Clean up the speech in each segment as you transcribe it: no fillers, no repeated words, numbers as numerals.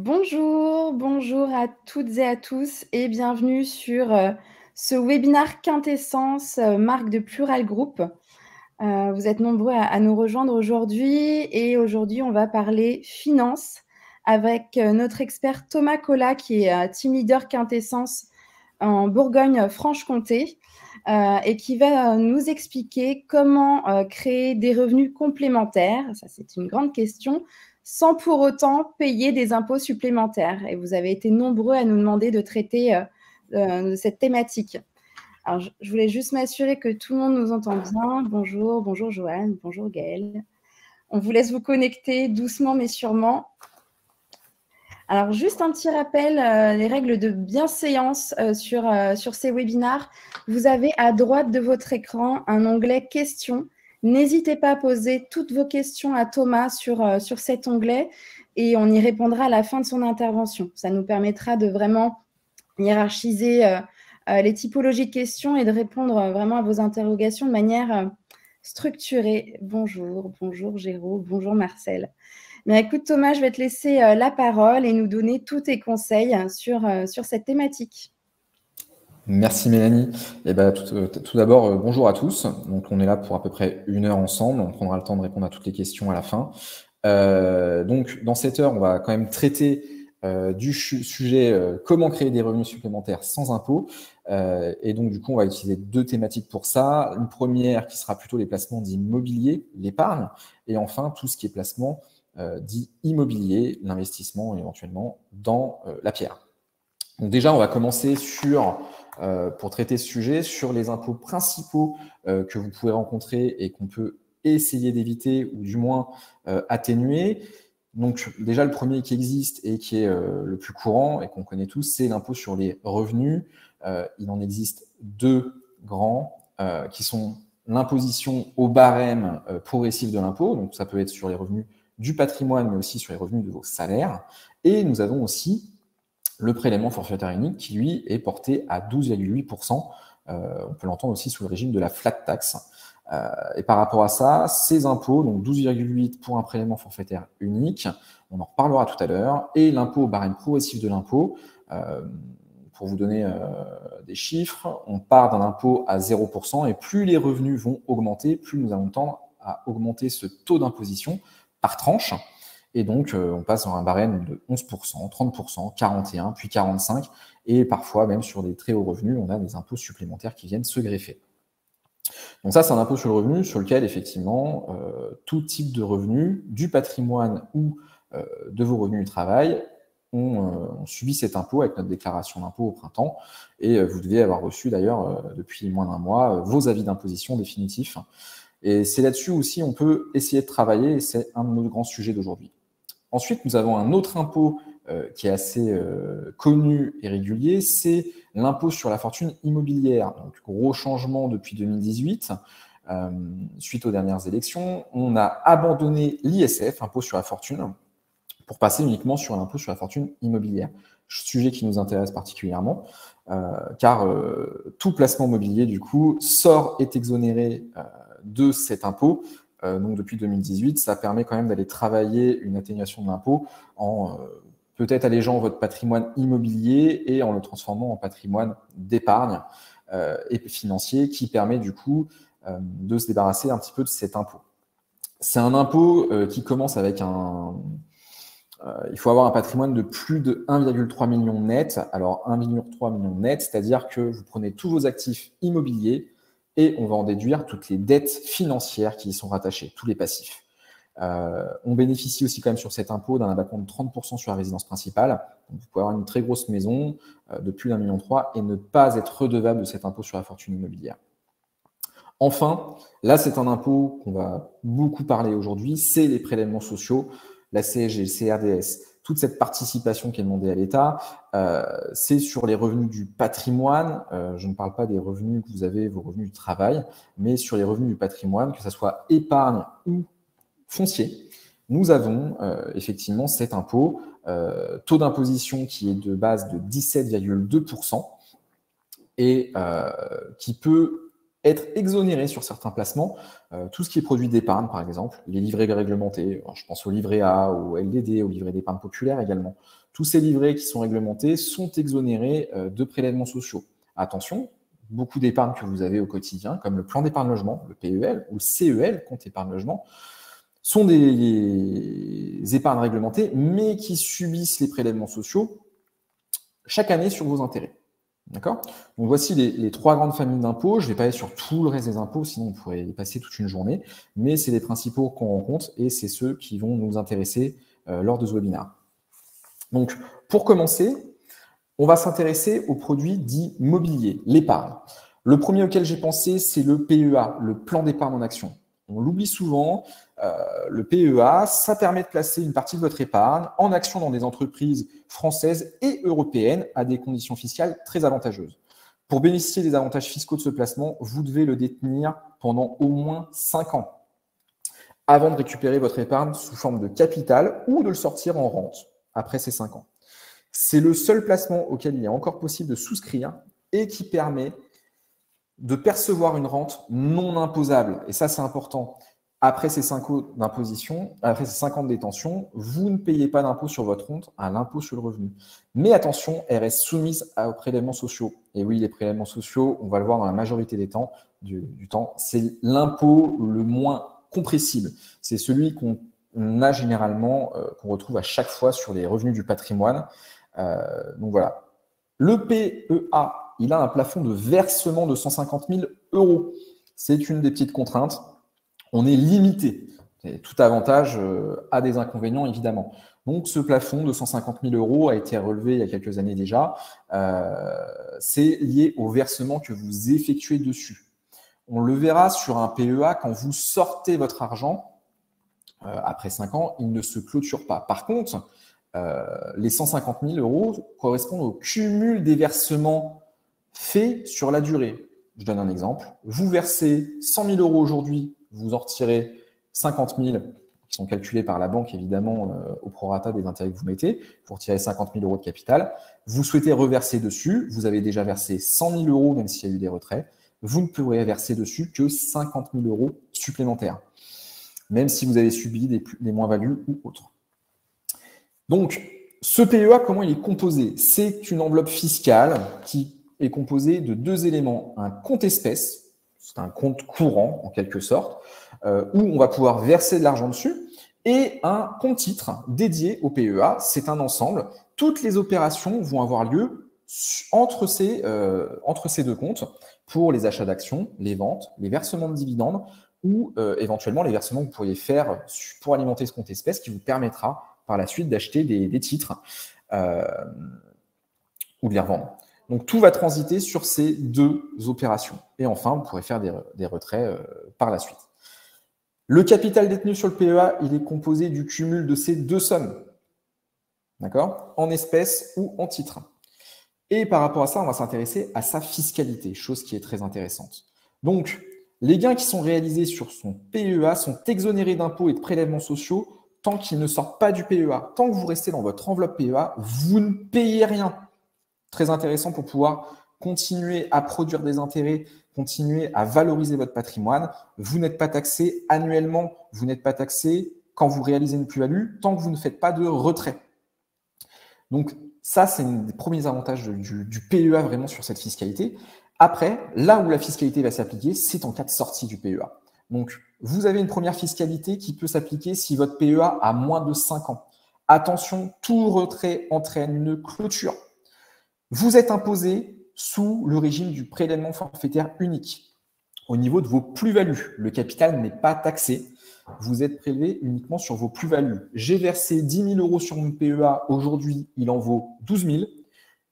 Bonjour, bonjour à toutes et à tous et bienvenue sur ce webinaire Quintessence, marque de Plural Group. Vous êtes nombreux à nous rejoindre aujourd'hui et aujourd'hui on va parler finance avec notre expert Thomas Collat qui est team leader Quintessence en Bourgogne-Franche-Comté et qui va nous expliquer comment créer des revenus complémentaires. Ça, c'est une grande question sans pour autant payer des impôts supplémentaires. Et vous avez été nombreux à nous demander de traiter cette thématique. Alors, je voulais juste m'assurer que tout le monde nous entend bien. Bonjour, bonjour Joanne, bonjour Gaëlle. On vous laisse vous connecter doucement mais sûrement. Alors, juste un petit rappel, les règles de bienséance sur ces webinars. Vous avez à droite de votre écran un onglet « Questions ». N'hésitez pas à poser toutes vos questions à Thomas sur cet onglet et on y répondra à la fin de son intervention. Ça nous permettra de vraiment hiérarchiser les typologies de questions et de répondre vraiment à vos interrogations de manière structurée. Bonjour, bonjour Géraud, bonjour Marcel. Mais écoute Thomas, je vais te laisser la parole et nous donner tous tes conseils sur cette thématique. Merci Mélanie. Eh ben, tout d'abord, bonjour à tous. Donc, on est là pour à peu près 1 heure ensemble. On prendra le temps de répondre à toutes les questions à la fin. Donc, dans cette heure, on va quand même traiter du sujet comment créer des revenus supplémentaires sans impôt. Et donc, du coup, on va utiliser 2 thématiques pour ça. Une première qui sera plutôt les placements d'immobilier, l'épargne. Et enfin, tout ce qui est placement dit immobilier, l'investissement éventuellement dans la pierre. Donc déjà, on va commencer pour traiter ce sujet, sur les impôts principaux que vous pouvez rencontrer et qu'on peut essayer d'éviter ou du moins atténuer. Donc déjà, le premier qui existe et qui est le plus courant et qu'on connaît tous, c'est l'impôt sur les revenus. Il en existe 2 grands qui sont l'imposition au barème progressif de l'impôt. Donc ça peut être sur les revenus du patrimoine, mais aussi sur les revenus de vos salaires. Et nous avons aussi le prélèvement forfaitaire unique qui, lui, est porté à 12,8%. On peut l'entendre aussi sous le régime de la flat tax. Et par rapport à ça, ces impôts, donc 12,8 pour un prélèvement forfaitaire unique, on en reparlera tout à l'heure, et l'impôt au barème progressif de l'impôt, pour vous donner des chiffres, on part d'un impôt à 0%, et plus les revenus vont augmenter, plus nous allons tendre à augmenter ce taux d'imposition par tranche. Et donc, on passe dans un barème de 11%, 30%, 41%, puis 45%. Et parfois, même sur des très hauts revenus, on a des impôts supplémentaires qui viennent se greffer. Donc ça, c'est un impôt sur le revenu sur lequel, effectivement, tout type de revenus, du patrimoine ou de vos revenus du travail, on subit cet impôt avec notre déclaration d'impôt au printemps. Et vous devez avoir reçu, d'ailleurs, depuis moins d'1 mois, vos avis d'imposition définitifs. Et c'est là-dessus aussi on peut essayer de travailler, et c'est un de nos grands sujets d'aujourd'hui. Ensuite, nous avons un autre impôt qui est assez connu et régulier, c'est l'impôt sur la fortune immobilière. Donc, gros changement depuis 2018. Suite aux dernières élections, on a abandonné l'ISF, impôt sur la fortune, pour passer uniquement sur l'impôt sur la fortune immobilière. Sujet qui nous intéresse particulièrement, car tout placement mobilier, du coup, est exonéré de cet impôt. Donc depuis 2018, ça permet quand même d'aller travailler une atténuation de l'impôt en peut-être allégeant votre patrimoine immobilier et en le transformant en patrimoine d'épargne et financier qui permet du coup de se débarrasser un petit peu de cet impôt. C'est un impôt qui commence avec il faut avoir un patrimoine de plus de 1,3 million net. Alors 1,3 million net, c'est-à-dire que vous prenez tous vos actifs immobiliers et on va en déduire toutes les dettes financières qui y sont rattachées, tous les passifs. On bénéficie aussi quand même sur cet impôt d'un abattement de 30% sur la résidence principale. Donc, vous pouvez avoir une très grosse maison de plus d'1,3 million et ne pas être redevable de cet impôt sur la fortune immobilière. Enfin, là c'est un impôt qu'on va beaucoup parler aujourd'hui, c'est les prélèvements sociaux, la CSG, le CRDS, toute cette participation qui est demandée à l'État, c'est sur les revenus du patrimoine. Je ne parle pas des revenus que vous avez, vos revenus du travail, mais sur les revenus du patrimoine, que ce soit épargne ou foncier. Nous avons effectivement cet impôt, taux d'imposition qui est de base de 17,2% et qui peut être exonéré sur certains placements, tout ce qui est produit d'épargne, par exemple, les livrets réglementés, je pense au livret A, au LDD, au livret d'épargne populaire également. Tous ces livrets qui sont réglementés sont exonérés de prélèvements sociaux. Attention, beaucoup d'épargne que vous avez au quotidien, comme le plan d'épargne logement, le PEL ou le CEL, compte épargne logement, sont des épargnes réglementées, mais qui subissent les prélèvements sociaux chaque année sur vos intérêts. D'accord? Donc voici les trois grandes familles d'impôts. Je ne vais pas aller sur tout le reste des impôts, sinon on pourrait y passer toute une journée, mais c'est les principaux qu'on rencontre et c'est ceux qui vont nous intéresser lors de ce webinaire. Donc, pour commencer, on va s'intéresser aux produits dits mobiliers, l'épargne. Le premier auquel j'ai pensé, c'est le PEA, le plan d'épargne en action. On l'oublie souvent, le PEA, ça permet de placer une partie de votre épargne en action dans des entreprises françaises et européennes à des conditions fiscales très avantageuses. Pour bénéficier des avantages fiscaux de ce placement, vous devez le détenir pendant au moins 5 ans avant de récupérer votre épargne sous forme de capital ou de le sortir en rente après ces 5 ans. C'est le seul placement auquel il est encore possible de souscrire et qui permet de percevoir une rente non imposable. Et ça, c'est important. Après ces 5 ans d'imposition, après ces 5 ans de détention, vous ne payez pas d'impôt sur votre rente à l'impôt sur le revenu. Mais attention, elle reste soumise aux prélèvements sociaux. Et oui, les prélèvements sociaux, on va le voir dans la majorité des temps, du temps, c'est l'impôt le moins compressible. C'est celui qu'on a généralement, qu'on retrouve à chaque fois sur les revenus du patrimoine. Donc voilà. Le PEA, il a un plafond de versement de 150 000 €. C'est une des petites contraintes. On est limité. Et tout avantage a des inconvénients, évidemment. Donc, ce plafond de 150 000 € a été relevé il y a quelques années déjà. C'est lié au versement que vous effectuez dessus. On le verra sur un PEA, quand vous sortez votre argent, après 5 ans, il ne se clôture pas. Par contre, les 150 000 € correspondent au cumul des versements faits sur la durée. Je donne un exemple. Vous versez 100 000 € aujourd'hui, vous en retirez 50 000 qui sont calculés par la banque, évidemment, au prorata des intérêts que vous mettez. Vous retirez 50 000 € de capital. Vous souhaitez reverser dessus. Vous avez déjà versé 100 000 €, même s'il y a eu des retraits. Vous ne pourrez verser dessus que 50 000 € supplémentaires, même si vous avez subi des moins-values ou autres. Donc, ce PEA, comment il est composé? C'est une enveloppe fiscale qui est composée de 2 éléments. Un compte espèce, c'est un compte courant en quelque sorte, où on va pouvoir verser de l'argent dessus, et un compte titre dédié au PEA. C'est un ensemble. Toutes les opérations vont avoir lieu entre ces 2 comptes pour les achats d'actions, les ventes, les versements de dividendes ou éventuellement les versements que vous pourriez faire pour alimenter ce compte espèce qui vous permettra par la suite d'acheter des titres ou de les revendre. Donc, tout va transiter sur ces 2 opérations. Et enfin, vous pourrez faire des retraits par la suite. Le capital détenu sur le PEA, il est composé du cumul de ces 2 sommes, d'accord, en espèces ou en titres. Et par rapport à ça, on va s'intéresser à sa fiscalité, chose qui est très intéressante. Donc, les gains qui sont réalisés sur son PEA sont exonérés d'impôts et de prélèvements sociaux tant qu'ils ne sortent pas du PEA. Tant que vous restez dans votre enveloppe PEA, vous ne payez rien. Très intéressant pour pouvoir continuer à produire des intérêts, continuer à valoriser votre patrimoine. Vous n'êtes pas taxé annuellement, vous n'êtes pas taxé quand vous réalisez une plus-value, tant que vous ne faites pas de retrait. Donc, ça, c'est un des premiers avantages du PEA vraiment sur cette fiscalité. Après, là où la fiscalité va s'appliquer, c'est en cas de sortie du PEA. Donc, vous avez une première fiscalité qui peut s'appliquer si votre PEA a moins de 5 ans. Attention, tout retrait entraîne une clôture. Vous êtes imposé sous le régime du prélèvement forfaitaire unique. Au niveau de vos plus-values, le capital n'est pas taxé. Vous êtes prélevé uniquement sur vos plus-values. J'ai versé 10 000 € sur mon PEA. Aujourd'hui, il en vaut 12 000.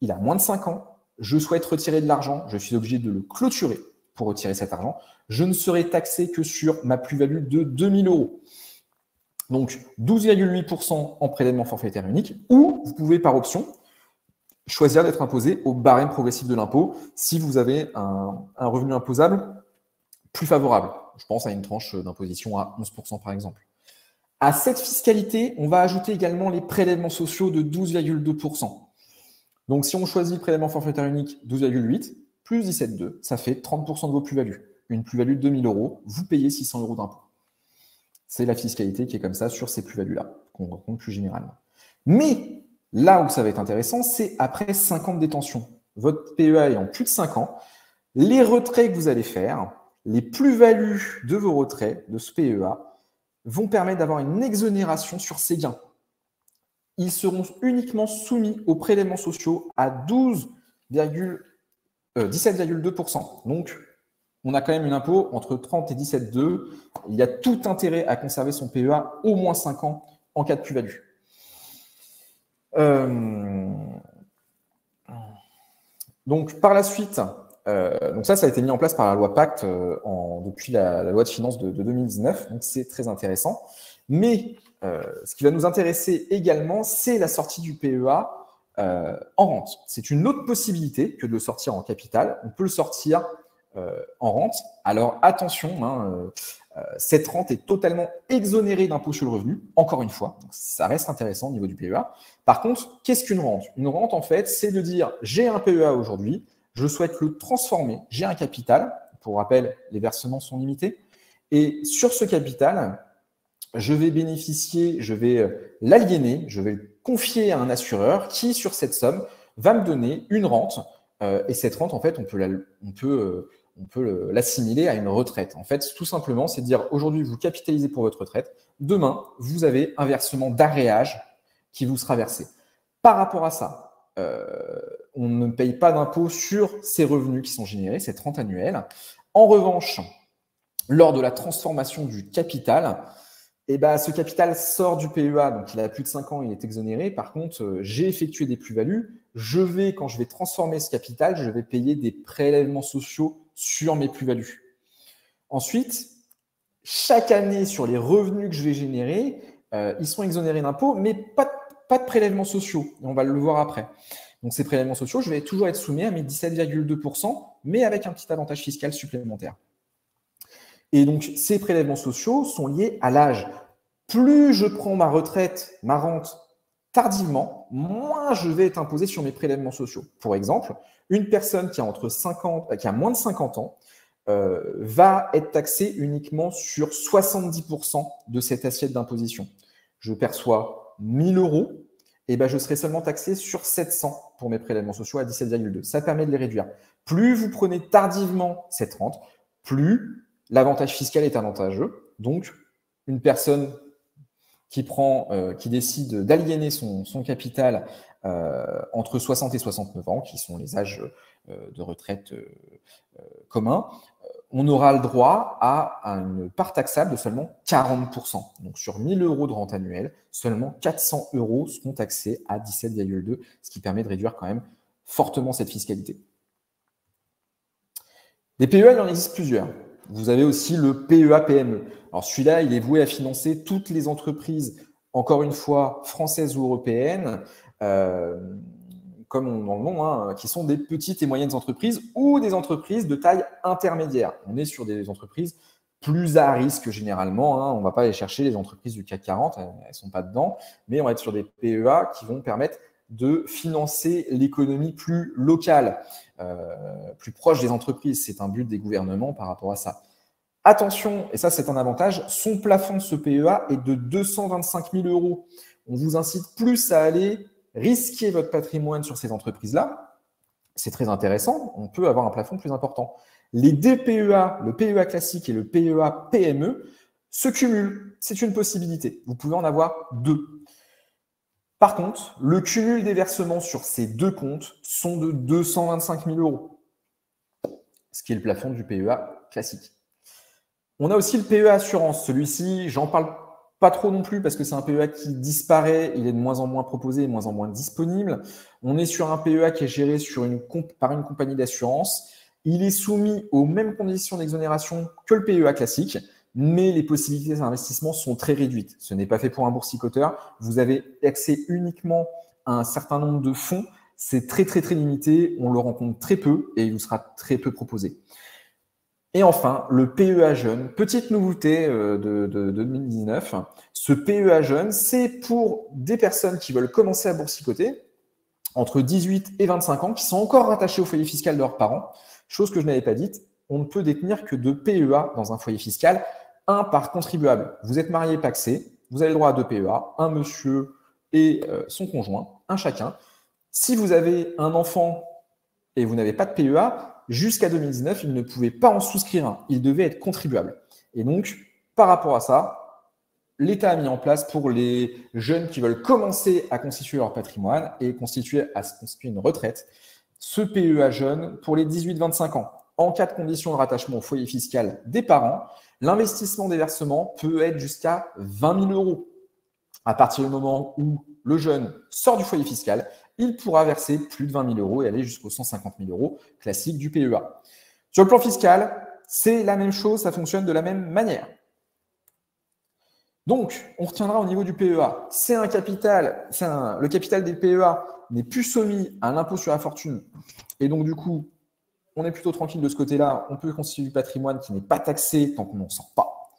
Il a moins de 5 ans. Je souhaite retirer de l'argent. Je suis obligé de le clôturer pour retirer cet argent. Je ne serai taxé que sur ma plus-value de 2 000 €. Donc, 12,8% en prélèvement forfaitaire unique. Ou vous pouvez, par option, choisir d'être imposé au barème progressif de l'impôt si vous avez un revenu imposable plus favorable. Je pense à une tranche d'imposition à 11% par exemple. À cette fiscalité, on va ajouter également les prélèvements sociaux de 12,2%. Donc, si on choisit le prélèvement forfaitaire unique 12,8 plus 17,2, ça fait 30% de vos plus-values. une plus-value de 2 000 €, vous payez 600 € d'impôt. C'est la fiscalité qui est comme ça sur ces plus-values-là, qu'on rencontre plus généralement. Mais là où ça va être intéressant, c'est après 5 ans de détention. Votre PEA ayant plus de 5 ans, les retraits que vous allez faire, les plus-values de vos retraits, de ce PEA, vont permettre d'avoir une exonération sur ces gains. Ils seront uniquement soumis aux prélèvements sociaux à 17,2%. Donc, on a quand même un impôt entre 30 et 17,2. Il y a tout intérêt à conserver son PEA au moins 5 ans en cas de plus-value. Donc, par la suite, donc ça a été mis en place par la loi Pacte depuis la loi de finances de 2019. Donc, c'est très intéressant. Mais ce qui va nous intéresser également, c'est la sortie du PEA en rente. C'est une autre possibilité que de le sortir en capital. On peut le sortir en rente. Alors, attention, cette rente est totalement exonérée d'impôt sur le revenu, encore une fois. Donc, ça reste intéressant au niveau du PEA. Par contre, qu'est-ce qu'une rente? Une rente, en fait, c'est de dire j'ai un PEA aujourd'hui, je souhaite le transformer, j'ai un capital. Pour rappel, les versements sont limités. Et sur ce capital, je vais bénéficier, je vais l'aliéner, je vais le confier à un assureur qui, sur cette somme, va me donner une rente. Et cette rente, en fait, on peut l'assimiler à une retraite. En fait, tout simplement, c'est de dire aujourd'hui, vous capitalisez pour votre retraite. Demain, vous avez un versement d'agréage qui vous sera versé. Par rapport à ça, on ne paye pas d'impôt sur ces revenus qui sont générés, cette rente annuelle. En revanche, lors de la transformation du capital, ce capital sort du PEA, donc il a plus de 5 ans, il est exonéré. Par contre, j'ai effectué des plus-values. Quand je vais transformer ce capital, je vais payer des prélèvements sociaux sur mes plus-values. Ensuite, chaque année, sur les revenus que je vais générer, ils sont exonérés d'impôt, mais pas de prélèvements sociaux. Et on va le voir après. Donc, ces prélèvements sociaux, je vais toujours être soumis à mes 17,2%, mais avec un petit avantage fiscal supplémentaire. Et donc, ces prélèvements sociaux sont liés à l'âge. Plus je prends ma retraite, ma rente tardivement, moins je vais être imposé sur mes prélèvements sociaux. Pour exemple, une personne qui a moins de 50 ans va être taxée uniquement sur 70% de cette assiette d'imposition. Je perçois 1 000 €, et je serai seulement taxé sur 700 pour mes prélèvements sociaux à 17,2. Ça permet de les réduire. Plus vous prenez tardivement cette rente, plus l'avantage fiscal est avantageux. Donc, une personne qui décide d'aliéner son capital entre 60 et 69 ans, qui sont les âges de retraite communs, on aura le droit à une part taxable de seulement 40%. Donc, sur 1 000 € de rente annuelle, seulement 400 € seront taxés à 17,2, ce qui permet de réduire quand même fortement cette fiscalité. Des PEA, il en existe plusieurs. Vous avez aussi le PEA-PME. Alors celui-là, il est voué à financer toutes les entreprises, encore une fois, françaises ou européennes, comme dans le nom, qui sont des petites et moyennes entreprises ou des entreprises de taille intermédiaire. On est sur des entreprises plus à risque généralement. On ne va pas aller chercher les entreprises du CAC 40, elles ne sont pas dedans, mais on va être sur des PEA qui vont permettre de financer l'économie plus locale, plus proche des entreprises. C'est un but des gouvernements par rapport à ça. Attention, et ça c'est un avantage, son plafond de ce PEA est de 225 000 €. On vous incite plus à aller risquer votre patrimoine sur ces entreprises-là. C'est très intéressant, on peut avoir un plafond plus important. Les deux PEA, le PEA classique et le PEA PME, se cumulent. C'est une possibilité. Vous pouvez en avoir deux. Par contre, le cumul des versements sur ces deux comptes sont de 225 000 €, ce qui est le plafond du PEA classique. On a aussi le PEA assurance. Celui-ci, j'en parle pas trop non plus parce que c'est un PEA qui disparaît, il est de moins en moins proposé, de moins en moins disponible. On est sur un PEA qui est géré par une compagnie d'assurance. Il est soumis aux mêmes conditions d'exonération que le PEA classique, mais les possibilités d'investissement sont très réduites. Ce n'est pas fait pour un boursicoteur. Vous avez accès uniquement à un certain nombre de fonds. C'est très, très, très limité. On le rencontre très peu et il vous sera très peu proposé. Et enfin, le PEA jeune, petite nouveauté de 2019. Ce PEA jeune, c'est pour des personnes qui veulent commencer à boursicoter entre 18 et 25 ans, qui sont encore rattachés au foyer fiscal de leurs parents, chose que je n'avais pas dite. on ne peut détenir que 2 PEA dans un foyer fiscal, un par contribuable. Vous êtes marié pacsé, vous avez le droit à 2 PEA, un monsieur et son conjoint, un chacun. Si vous avez un enfant et vous n'avez pas de PEA, jusqu'à 2019, il ne pouvait pas en souscrire un. Il devait être contribuable. Et donc, par rapport à ça, l'État a mis en place pour les jeunes qui veulent commencer à constituer leur patrimoine et constituer une retraite, ce PEA jeune pour les 18-25 ans. En cas de condition de rattachement au foyer fiscal des parents, l'investissement des versements peut être jusqu'à 20 000 euros. À partir du moment où le jeune sort du foyer fiscal, il pourra verser plus de 20 000 euros et aller jusqu'aux 150 000 euros classique du PEA. Sur le plan fiscal, c'est la même chose, ça fonctionne de la même manière. Donc, on retiendra au niveau du PEA, c'est un capital, le capital des PEA n'est plus soumis à l'impôt sur la fortune. Et donc, du coup, on est plutôt tranquille de ce côté-là. On peut constituer du patrimoine qui n'est pas taxé tant qu'on n'en sort pas.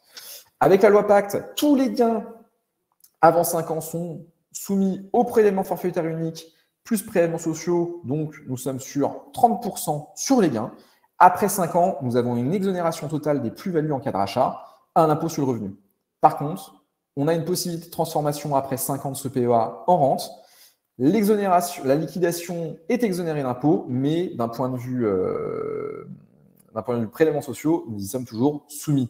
Avec la loi Pacte, tous les gains avant 5 ans sont soumis au prélèvement forfaitaire unique plus prélèvements sociaux. Donc, nous sommes sur 30% sur les gains. Après 5 ans, nous avons une exonération totale des plus-values en cas de rachat à un impôt sur le revenu. Par contre, on a une possibilité de transformation après 5 ans de ce PEA en rente. L'exonération, la liquidation est exonérée d'impôt, mais d'un point de vue prélèvements sociaux, nous y sommes toujours soumis.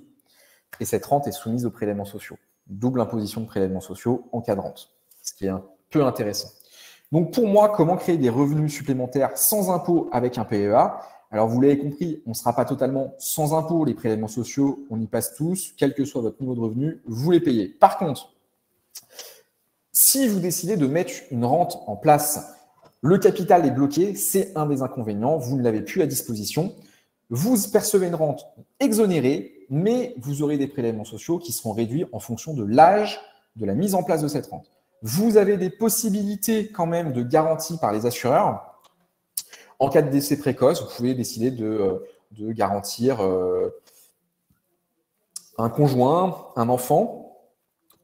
Et cette rente est soumise aux prélèvements sociaux. Double imposition de prélèvements sociaux en cas de rente, ce qui est un peu intéressant. Donc pour moi, comment créer des revenus supplémentaires sans impôt avec un PEA? Alors vous l'avez compris, on ne sera pas totalement sans impôt. Les prélèvements sociaux, on y passe tous, quel que soit votre niveau de revenu, vous les payez. Par contre, si vous décidez de mettre une rente en place, le capital est bloqué, c'est un des inconvénients, vous ne l'avez plus à disposition. Vous percevez une rente exonérée, mais vous aurez des prélèvements sociaux qui seront réduits en fonction de l'âge de la mise en place de cette rente. Vous avez des possibilités quand même de garantie par les assureurs. En cas de décès précoce, vous pouvez décider de garantir un conjoint, un enfant,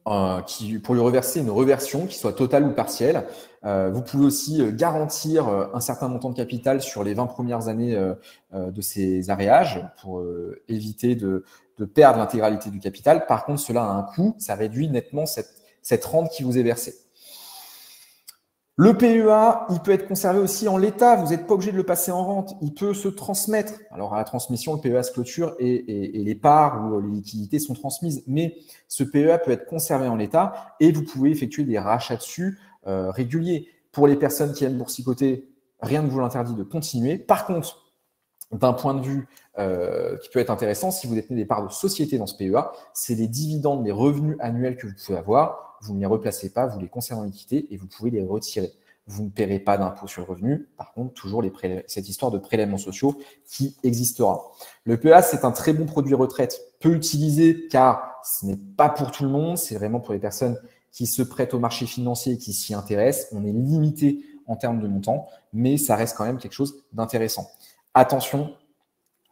pour lui reverser une reversion qui soit totale ou partielle. Vous pouvez aussi garantir un certain montant de capital sur les 20 premières années de ces aréages pour éviter de perdre l'intégralité du capital. Par contre, cela a un coût, ça réduit nettement cette rente qui vous est versée. Le PEA, il peut être conservé aussi en l'état. Vous n'êtes pas obligé de le passer en rente. Il peut se transmettre. Alors, à la transmission, le PEA se clôture et les parts ou les liquidités sont transmises. Mais ce PEA peut être conservé en l'état et vous pouvez effectuer des rachats dessus réguliers. Pour les personnes qui aiment boursicoter, rien ne vous l'interdit de continuer. Par contre, d'un point de vue qui peut être intéressant, si vous détenez des parts de société dans ce PEA, c'est les dividendes, les revenus annuels que vous pouvez avoir. Vous ne les replacez pas, vous les conservez en liquidité et vous pouvez les retirer. Vous ne paierez pas d'impôt sur le revenu. Par contre, toujours cette histoire de prélèvements sociaux qui existera. Le PEA, c'est un très bon produit retraite, peu utilisé car ce n'est pas pour tout le monde. C'est vraiment pour les personnes qui se prêtent au marché financier et qui s'y intéressent. On est limité en termes de montant, mais ça reste quand même quelque chose d'intéressant. Attention,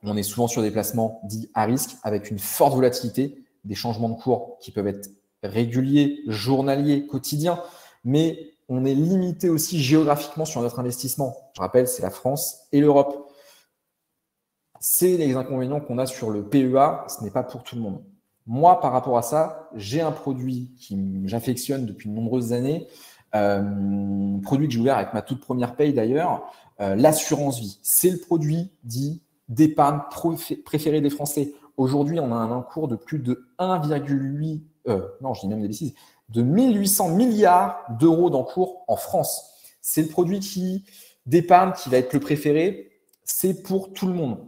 on est souvent sur des placements dits à risque avec une forte volatilité, des changements de cours qui peuvent être réguliers, journaliers, quotidiens, mais on est limité aussi géographiquement sur notre investissement. Je rappelle, c'est la France et l'Europe. C'est les inconvénients qu'on a sur le PEA, ce n'est pas pour tout le monde. Moi, par rapport à ça, j'ai un produit qui j'affectionne depuis de nombreuses années, produit que j'ai ouvert avec ma toute première paye d'ailleurs, l'assurance vie. C'est le produit dit d'épargne préféré des Français. Aujourd'hui, on a un encours de plus de 1,8 non, je dis même des bêtises, de 1800 milliards d'euros d'encours en France. C'est le produit d'épargne qui va être le préféré, c'est pour tout le monde.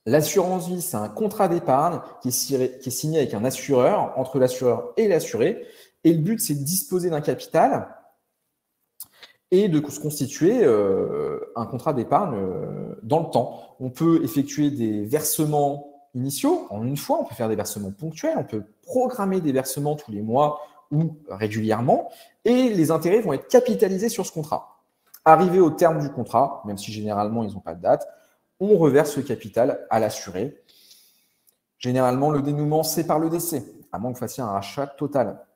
L'assurance vie, c'est un contrat d'épargne qui est signé avec un assureur, entre l'assureur et l'assuré. Et le but, c'est de disposer d'un capital et de se constituer un contrat d'épargne dans le temps. On peut effectuer des versements initiaux en une fois, on peut faire des versements ponctuels, on peut programmer des versements tous les mois ou régulièrement et les intérêts vont être capitalisés sur ce contrat. Arrivé au terme du contrat, même si généralement ils n'ont pas de date, on reverse le capital à l'assuré. Généralement, le dénouement, c'est par le décès, à moins que vous fassiez un rachat total.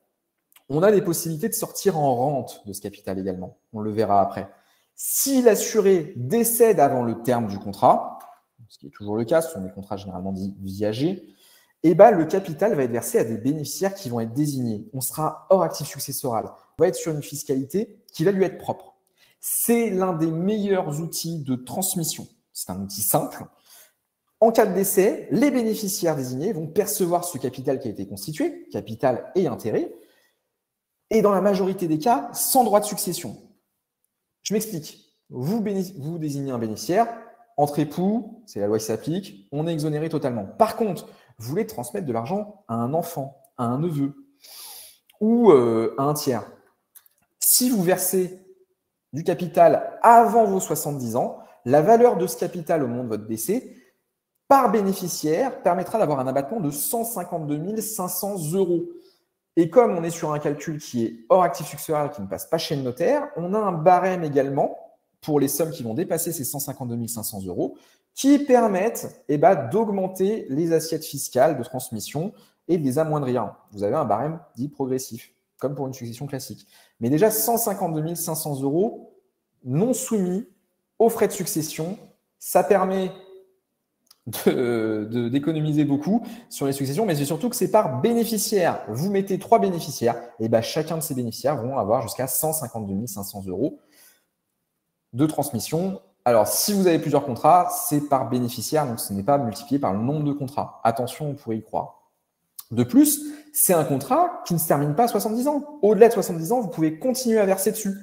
On a des possibilités de sortir en rente de ce capital également. On le verra après. Si l'assuré décède avant le terme du contrat, ce qui est toujours le cas, ce sont des contrats généralement dits viagers, et ben, le capital va être versé à des bénéficiaires qui vont être désignés. On sera hors actif successoral. On va être sur une fiscalité qui va lui être propre. C'est l'un des meilleurs outils de transmission. C'est un outil simple. En cas de décès, les bénéficiaires désignés vont percevoir ce capital qui a été constitué, capital et intérêt, et dans la majorité des cas, sans droit de succession. Je m'explique. Vous désignez un bénéficiaire, entre époux, c'est la loi qui s'applique, on est exonéré totalement. Par contre, vous voulez transmettre de l'argent à un enfant, à un neveu ou à un tiers. Si vous versez du capital avant vos 70 ans, la valeur de ce capital au moment de votre décès, par bénéficiaire, permettra d'avoir un abattement de 152 500 €. Et comme on est sur un calcul qui est hors actif successoral, qui ne passe pas chez le notaire, on a un barème également pour les sommes qui vont dépasser ces 152 500 € qui permettent d'augmenter les assiettes fiscales de transmission et de les amoindrir. Vous avez un barème dit progressif, comme pour une succession classique. Mais déjà, 152 500 € non soumis aux frais de succession, ça permet d'économiser beaucoup sur les successions, mais c'est surtout que c'est par bénéficiaire. Vous mettez 3 bénéficiaires, et chacun de ces bénéficiaires vont avoir jusqu'à 152 500 € de transmission. Alors, si vous avez plusieurs contrats, c'est par bénéficiaire, donc ce n'est pas multiplié par le nombre de contrats. Attention, on pourrait y croire. De plus, c'est un contrat qui ne se termine pas à 70 ans. Au-delà de 70 ans, vous pouvez continuer à verser dessus.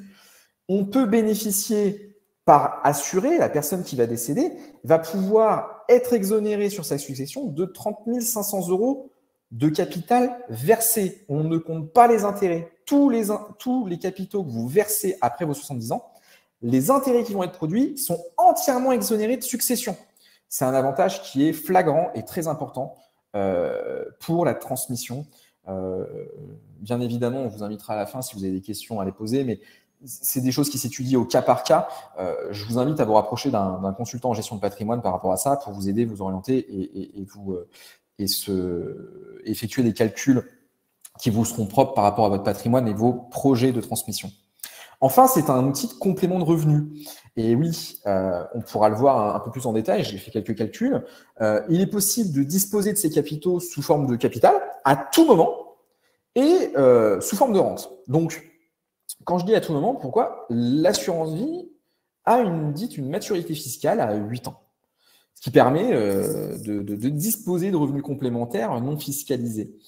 On peut bénéficier par assuré, la personne qui va décéder va pouvoir être exonérée sur sa succession de 30 500 € de capital versé. On ne compte pas les intérêts. Tous les capitaux que vous versez après vos 70 ans, les intérêts qui vont être produits sont entièrement exonérés de succession. C'est un avantage qui est flagrant et très important pour la transmission. Bien évidemment, on vous invitera à la fin si vous avez des questions à les poser, mais c'est des choses qui s'étudient au cas par cas. Je vous invite à vous rapprocher d'un consultant en gestion de patrimoine par rapport à ça pour vous aider, vous orienter et effectuer des calculs qui vous seront propres par rapport à votre patrimoine et vos projets de transmission. Enfin, c'est un outil de complément de revenus. Et oui, on pourra le voir un peu plus en détail, j'ai fait quelques calculs. Il est possible de disposer de ces capitaux sous forme de capital à tout moment et sous forme de rente. Donc, quand je dis à tout moment, pourquoi? L'assurance vie a une maturité fiscale à 8 ans, ce qui permet de disposer de revenus complémentaires non fiscalisés.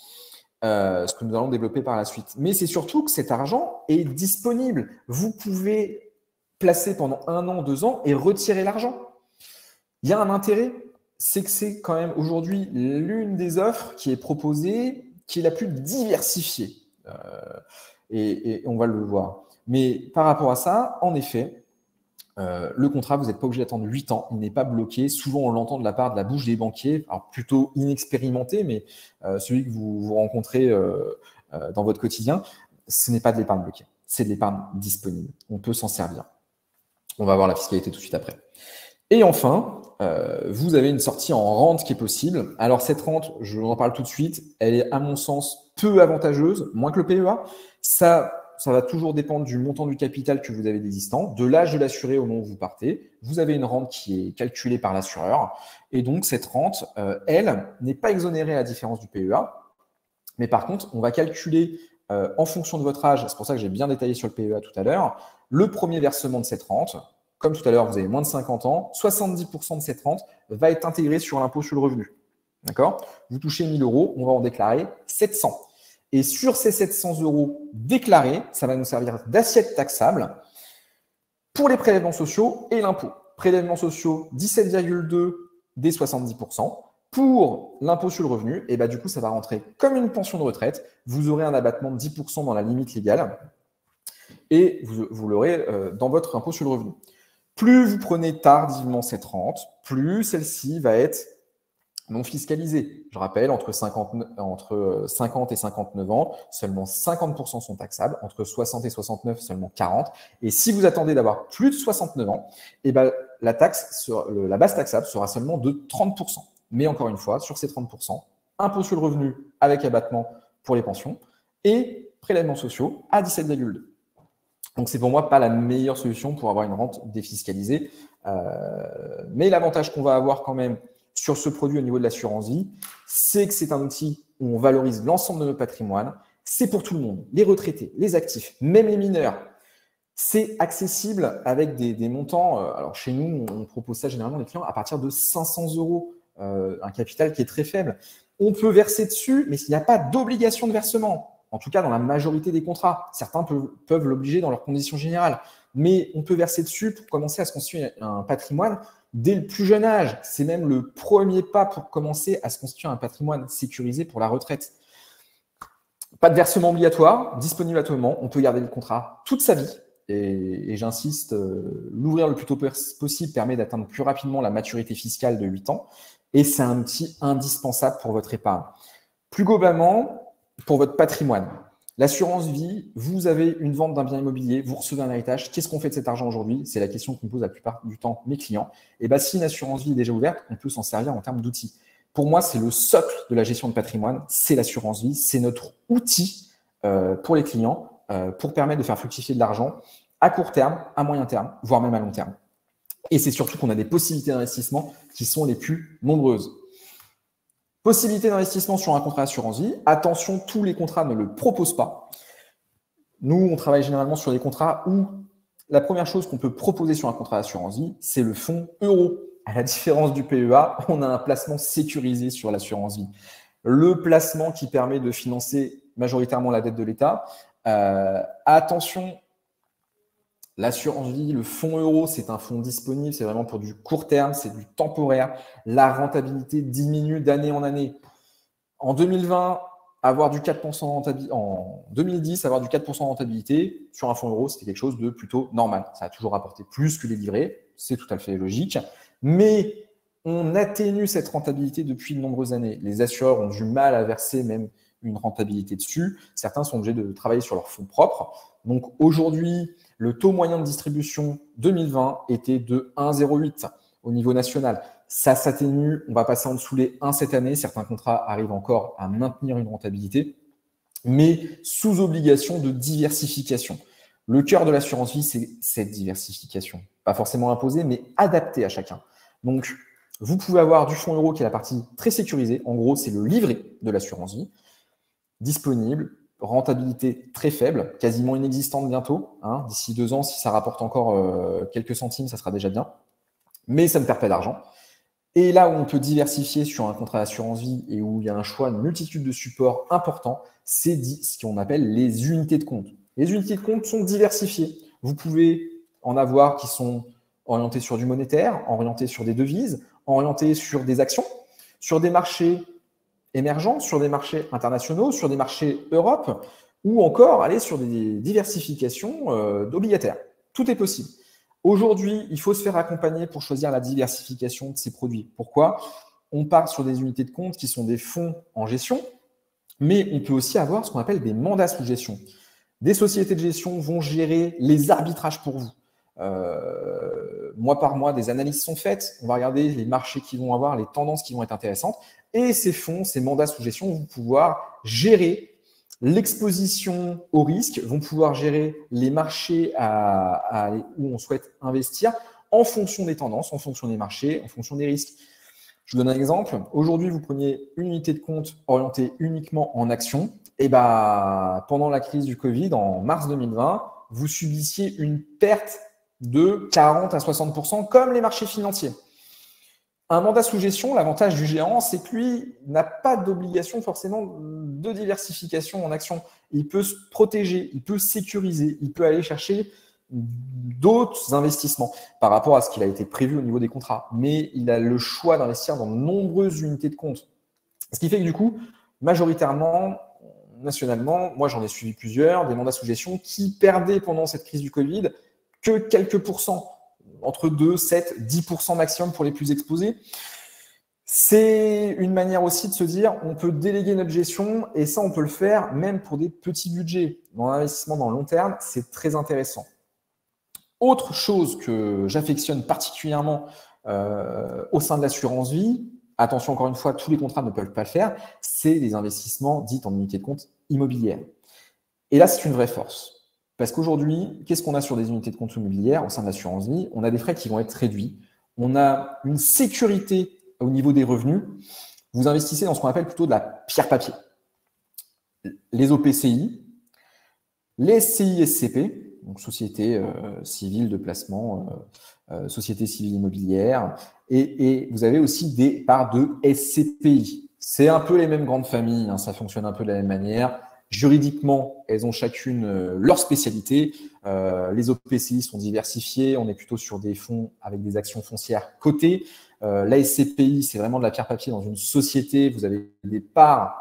Ce que nous allons développer par la suite. Mais c'est surtout que cet argent est disponible. Vous pouvez placer pendant 1 an, 2 ans et retirer l'argent. Il y a un intérêt, c'est que c'est quand même aujourd'hui l'une des offres qui est proposée, qui est la plus diversifiée. Et on va le voir. Mais par rapport à ça, en effet, le contrat, vous n'êtes pas obligé d'attendre 8 ans, il n'est pas bloqué. Souvent, on l'entend de la part de la bouche des banquiers, alors plutôt inexpérimenté, mais celui que vous rencontrez dans votre quotidien, ce n'est pas de l'épargne bloquée, c'est de l'épargne disponible. On peut s'en servir. On va voir la fiscalité tout de suite après. Et enfin, vous avez une sortie en rente qui est possible. Alors cette rente, je vous en parle tout de suite, elle est à mon sens peu avantageuse, moins que le PEA. Ça va toujours dépendre du montant du capital que vous avez d'existant, de l'âge de l'assuré au moment où vous partez. Vous avez une rente qui est calculée par l'assureur. Et donc, cette rente, elle, n'est pas exonérée à la différence du PEA. Mais par contre, on va calculer en fonction de votre âge, c'est pour ça que j'ai bien détaillé sur le PEA tout à l'heure, le premier versement de cette rente. Comme tout à l'heure, vous avez moins de 50 ans, 70% de cette rente va être intégrée sur l'impôt sur le revenu. D'accord? Vous touchez 1 000 €, on va en déclarer 700. Et sur ces 700 € déclarés, ça va nous servir d'assiette taxable pour les prélèvements sociaux et l'impôt. Prélèvements sociaux, 17,2 des 70%. Pour l'impôt sur le revenu, et du coup, ça va rentrer comme une pension de retraite. Vous aurez un abattement de 10% dans la limite légale et vous l'aurez dans votre impôt sur le revenu. Plus vous prenez tardivement cette rente, plus celle-ci va être non fiscalisés. Je rappelle, entre 50 et 59 ans, seulement 50% sont taxables. Entre 60 et 69, seulement 40. Et si vous attendez d'avoir plus de 69 ans, la base taxable sera seulement de 30%. Mais encore une fois, sur ces 30%, impôt sur le revenu avec abattement pour les pensions et prélèvements sociaux à 17,2. Donc, c'est pour moi pas la meilleure solution pour avoir une rente défiscalisée. Mais l'avantage qu'on va avoir quand même sur ce produit au niveau de l'assurance vie, c'est que c'est un outil où on valorise l'ensemble de notre patrimoine. C'est pour tout le monde, les retraités, les actifs, même les mineurs. C'est accessible avec des montants. Alors, chez nous, on propose ça généralement aux clients à partir de 500 €, un capital qui est très faible. On peut verser dessus, mais il n'y a pas d'obligation de versement. En tout cas, dans la majorité des contrats. Certains peuvent l'obliger dans leurs conditions générales. Mais on peut verser dessus pour commencer à se constituer un patrimoine dès le plus jeune âge. C'est même le premier pas pour commencer à se constituer un patrimoine sécurisé pour la retraite. Pas de versement obligatoire, disponible à tout moment. On peut garder le contrat toute sa vie. Et j'insiste, l'ouvrir le plus tôt possible permet d'atteindre plus rapidement la maturité fiscale de 8 ans. Et c'est un outil indispensable pour votre épargne. Plus globalement, pour votre patrimoine, l'assurance vie, vous avez une vente d'un bien immobilier, vous recevez un héritage. Qu'est-ce qu'on fait de cet argent aujourd'hui? C'est la question que me posent la plupart du temps mes clients. Et bien, si une assurance vie est déjà ouverte, on peut s'en servir en termes d'outils. Pour moi, c'est le socle de la gestion de patrimoine, c'est l'assurance vie, c'est notre outil pour les clients pour permettre de faire fructifier de l'argent à court terme, à moyen terme, voire même à long terme. Et c'est surtout qu'on a des possibilités d'investissement qui sont les plus nombreuses. Possibilité d'investissement sur un contrat d'assurance vie. Attention, tous les contrats ne le proposent pas. Nous, on travaille généralement sur des contrats où la première chose qu'on peut proposer sur un contrat d'assurance vie, c'est le fonds euro. À la différence du PEA, on a un placement sécurisé sur l'assurance vie. Le placement qui permet de financer majoritairement la dette de l'État. Attention, l'assurance vie, le fonds euro, c'est un fonds disponible, c'est vraiment pour du court terme, c'est du temporaire. La rentabilité diminue d'année en année. En 2020, avoir du 4% de rentabilité, en 2010, avoir du 4% de rentabilité sur un fonds euro, c'était quelque chose de plutôt normal. Ça a toujours rapporté plus que les livrets, c'est tout à fait logique. Mais on atténue cette rentabilité depuis de nombreuses années. Les assureurs ont du mal à verser même une rentabilité dessus. Certains sont obligés de travailler sur leurs fonds propres. Donc aujourd'hui, le taux moyen de distribution 2020 était de 1,08 au niveau national. Ça s'atténue, on va passer en dessous les 1 cette année. Certains contrats arrivent encore à maintenir une rentabilité, mais sous obligation de diversification. Le cœur de l'assurance vie, c'est cette diversification. Pas forcément imposée, mais adaptée à chacun. Donc, vous pouvez avoir du fonds euro qui est la partie très sécurisée. En gros, c'est le livret de l'assurance vie, disponible, rentabilité très faible, quasiment inexistante bientôt. D'ici 2 ans, si ça rapporte encore quelques centimes, ça sera déjà bien. Mais ça ne perd pas d'argent. Et là où on peut diversifier sur un contrat d'assurance vie et où il y a un choix, une multitude de supports importants, c'est ce qu'on appelle les unités de compte. Les unités de compte sont diversifiées. Vous pouvez en avoir qui sont orientées sur du monétaire, orientées sur des devises, orientées sur des actions, sur des marchés émergents, sur des marchés internationaux, sur des marchés Europe, ou encore aller sur des diversifications d'obligataires. Tout est possible. Aujourd'hui, il faut se faire accompagner pour choisir la diversification de ces produits. Pourquoi? On part sur des unités de compte qui sont des fonds en gestion, mais on peut aussi avoir ce qu'on appelle des mandats sous gestion. Des sociétés de gestion vont gérer les arbitrages pour vous. Mois par mois, des analyses sont faites. On va regarder les marchés qui vont avoir, les tendances qui vont être intéressantes. Et ces fonds, ces mandats sous gestion vont pouvoir gérer l'exposition au risque, vont pouvoir gérer les marchés où on souhaite investir en fonction des tendances, en fonction des marchés, en fonction des risques. Je vous donne un exemple. Aujourd'hui, vous preniez une unité de compte orientée uniquement en actions. Et pendant la crise du Covid, en mars 2020, vous subissiez une perte de 40 à 60%, comme les marchés financiers. Un mandat sous gestion, l'avantage du géant, c'est que lui n'a pas d'obligation forcément de diversification en actions. Il peut se protéger, il peut sécuriser, il peut aller chercher d'autres investissements par rapport à ce qu'il a été prévu au niveau des contrats. Mais il a le choix d'investir dans de nombreuses unités de compte. Ce qui fait que du coup, majoritairement, nationalement, moi j'en ai suivi plusieurs, des mandats sous gestion qui perdaient pendant cette crise du Covid que quelques pourcents, entre 2, 7, 10% maximum pour les plus exposés. C'est une manière aussi de se dire, on peut déléguer notre gestion et ça, on peut le faire même pour des petits budgets. Dans l'investissement dans le long terme, c'est très intéressant. Autre chose que j'affectionne particulièrement au sein de l'assurance vie, attention encore une fois, tous les contrats ne peuvent pas le faire, c'est les investissements dits en unité de compte immobilière. Et là, c'est une vraie force. Parce qu'aujourd'hui, qu'est-ce qu'on a sur des unités de compte immobilières au sein de l'assurance vie? On a des frais qui vont être réduits. On a une sécurité au niveau des revenus. Vous investissez dans ce qu'on appelle plutôt de la pierre papier. Les OPCI, les SCI-SCP, donc société civile de placement, société civile immobilière, et vous avez aussi des parts de SCPI. C'est un peu les mêmes grandes familles, hein, ça fonctionne un peu de la même manière. Juridiquement, elles ont chacune leur spécialité. Les OPCI sont diversifiés, on est plutôt sur des fonds avec des actions foncières cotées. La SCPI, c'est vraiment de la pierre papier dans une société, vous avez des parts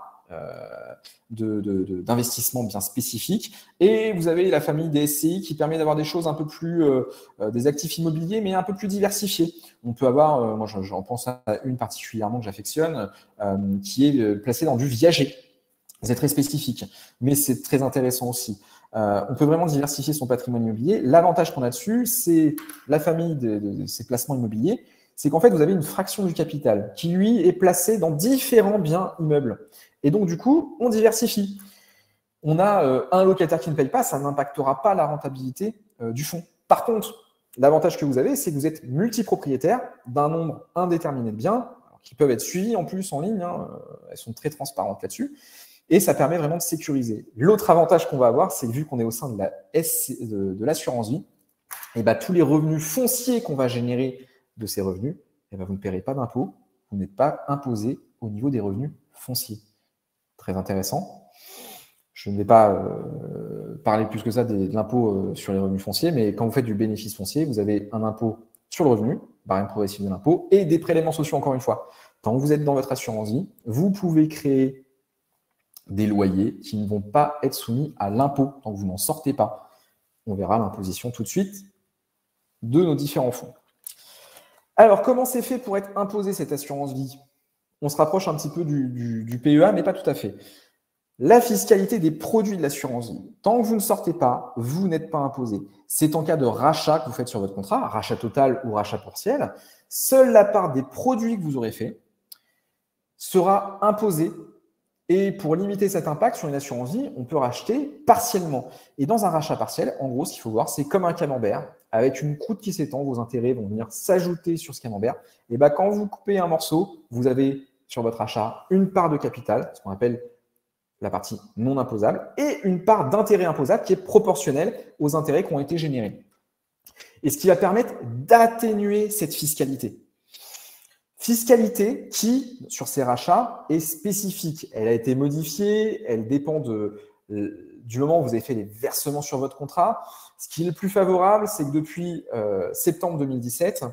d'investissement bien spécifiques. Et vous avez la famille des SCI qui permet d'avoir des choses un peu plus, des actifs immobiliers, mais un peu plus diversifiés. On peut avoir, moi j'en pense à une particulièrement que j'affectionne, qui est placée dans du viager. C'est très spécifique, mais c'est très intéressant aussi. On peut vraiment diversifier son patrimoine immobilier. L'avantage qu'on a dessus, c'est la famille de ces placements immobiliers, c'est qu'en fait, vous avez une fraction du capital qui, lui, est placée dans différents biens immeubles. Et donc, du coup, on diversifie. On a un locataire qui ne paye pas, ça n'impactera pas la rentabilité du fonds. Par contre, l'avantage que vous avez, c'est que vous êtes multipropriétaire d'un nombre indéterminé de biens, qui peuvent être suivis en plus en ligne, hein, elles sont très transparentes là-dessus. Et ça permet vraiment de sécuriser. L'autre avantage qu'on va avoir, c'est que vu qu'on est au sein de l'assurance vie, et ben, tous les revenus fonciers qu'on va générer de ces revenus, et ben, vous ne paierez pas d'impôts, vous n'êtes pas imposé au niveau des revenus fonciers. Très intéressant. Je ne vais pas parler plus que ça de l'impôt sur les revenus fonciers, mais quand vous faites du bénéfice foncier, vous avez un impôt sur le revenu, barème progressif de l'impôt, et des prélèvements sociaux encore une fois. Quand vous êtes dans votre assurance vie, vous pouvez créer des loyers qui ne vont pas être soumis à l'impôt tant que vous n'en sortez pas. On verra l'imposition tout de suite de nos différents fonds. Alors, comment c'est fait pour être imposé cette assurance vie? On se rapproche un petit peu du PEA, mais pas tout à fait. La fiscalité des produits de l'assurance vie. Tant que vous ne sortez pas, vous n'êtes pas imposé. C'est en cas de rachat que vous faites sur votre contrat, rachat total ou rachat partiel. Seule la part des produits que vous aurez fait sera imposée. Et pour limiter cet impact sur une assurance vie, on peut racheter partiellement. Et dans un rachat partiel, en gros, ce qu'il faut voir, c'est comme un camembert, avec une croûte qui s'étend, vos intérêts vont venir s'ajouter sur ce camembert. Et ben, quand vous coupez un morceau, vous avez sur votre achat une part de capital, ce qu'on appelle la partie non imposable, et une part d'intérêt imposable qui est proportionnelle aux intérêts qui ont été générés. Et ce qui va permettre d'atténuer cette fiscalité. Fiscalité qui, sur ces rachats, est spécifique. Elle a été modifiée, elle dépend du moment où vous avez fait les versements sur votre contrat. Ce qui est le plus favorable, c'est que depuis septembre 2017,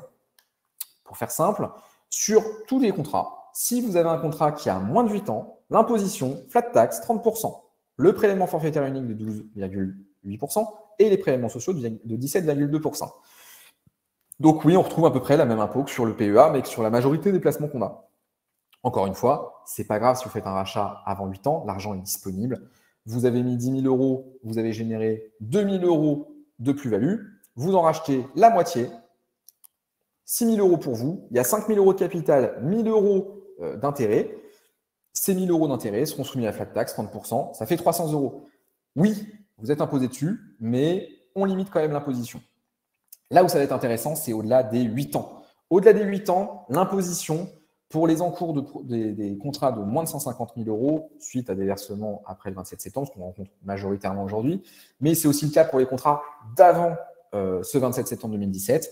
pour faire simple, sur tous les contrats, si vous avez un contrat qui a moins de 8 ans, l'imposition, flat tax, 30%, le prélèvement forfaitaire unique de 12,8% et les prélèvements sociaux de 17,2%. Donc oui, on retrouve à peu près la même impôt que sur le PEA, mais que sur la majorité des placements qu'on a. Encore une fois, ce n'est pas grave si vous faites un rachat avant 8 ans, l'argent est disponible. Vous avez mis 10 000 euros, vous avez généré 2 000 euros de plus-value, vous en rachetez la moitié, 6 000 euros pour vous, il y a 5 000 euros de capital, 1 000 euros d'intérêt. Ces 1 000 euros d'intérêt seront soumis à flat tax, 30%, ça fait 300 euros. Oui, vous êtes imposé dessus, mais on limite quand même l'imposition. Là où ça va être intéressant, c'est au-delà des 8 ans. Au-delà des 8 ans, l'imposition pour les encours des contrats de moins de 150 000 euros suite à des versements après le 27 septembre, ce qu'on rencontre majoritairement aujourd'hui, mais c'est aussi le cas pour les contrats d'avant ce 27 septembre 2017.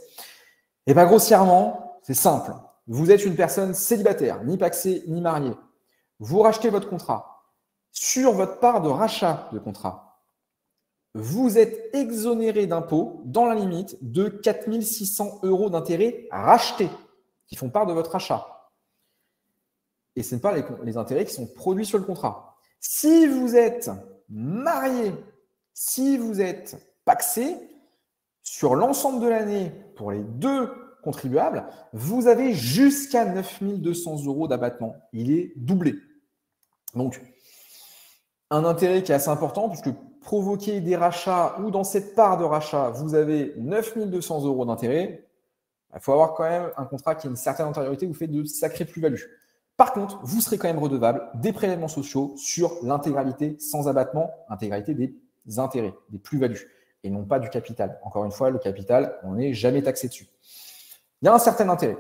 Et bien grossièrement, c'est simple. Vous êtes une personne célibataire, ni pacsée, ni mariée. Vous rachetez votre contrat. Sur votre part de rachat de contrat, vous êtes exonéré d'impôts dans la limite de 4 600 euros d'intérêts rachetés qui font part de votre achat. Et ce n'est pas les intérêts qui sont produits sur le contrat. Si vous êtes marié, si vous êtes pacsé, sur l'ensemble de l'année, pour les deux contribuables, vous avez jusqu'à 9 200 euros d'abattement. Il est doublé. Donc, un intérêt qui est assez important puisque provoquer des rachats ou dans cette part de rachat, vous avez 9 200 euros d'intérêt, il faut avoir quand même un contrat qui a une certaine antériorité, vous fait de sacrées plus-values. Par contre, vous serez quand même redevable des prélèvements sociaux sur l'intégralité sans abattement, l'intégralité des intérêts, des plus-values. et non pas du capital. Encore une fois, le capital, on n'est jamais taxé dessus. Il y a un certain intérêt.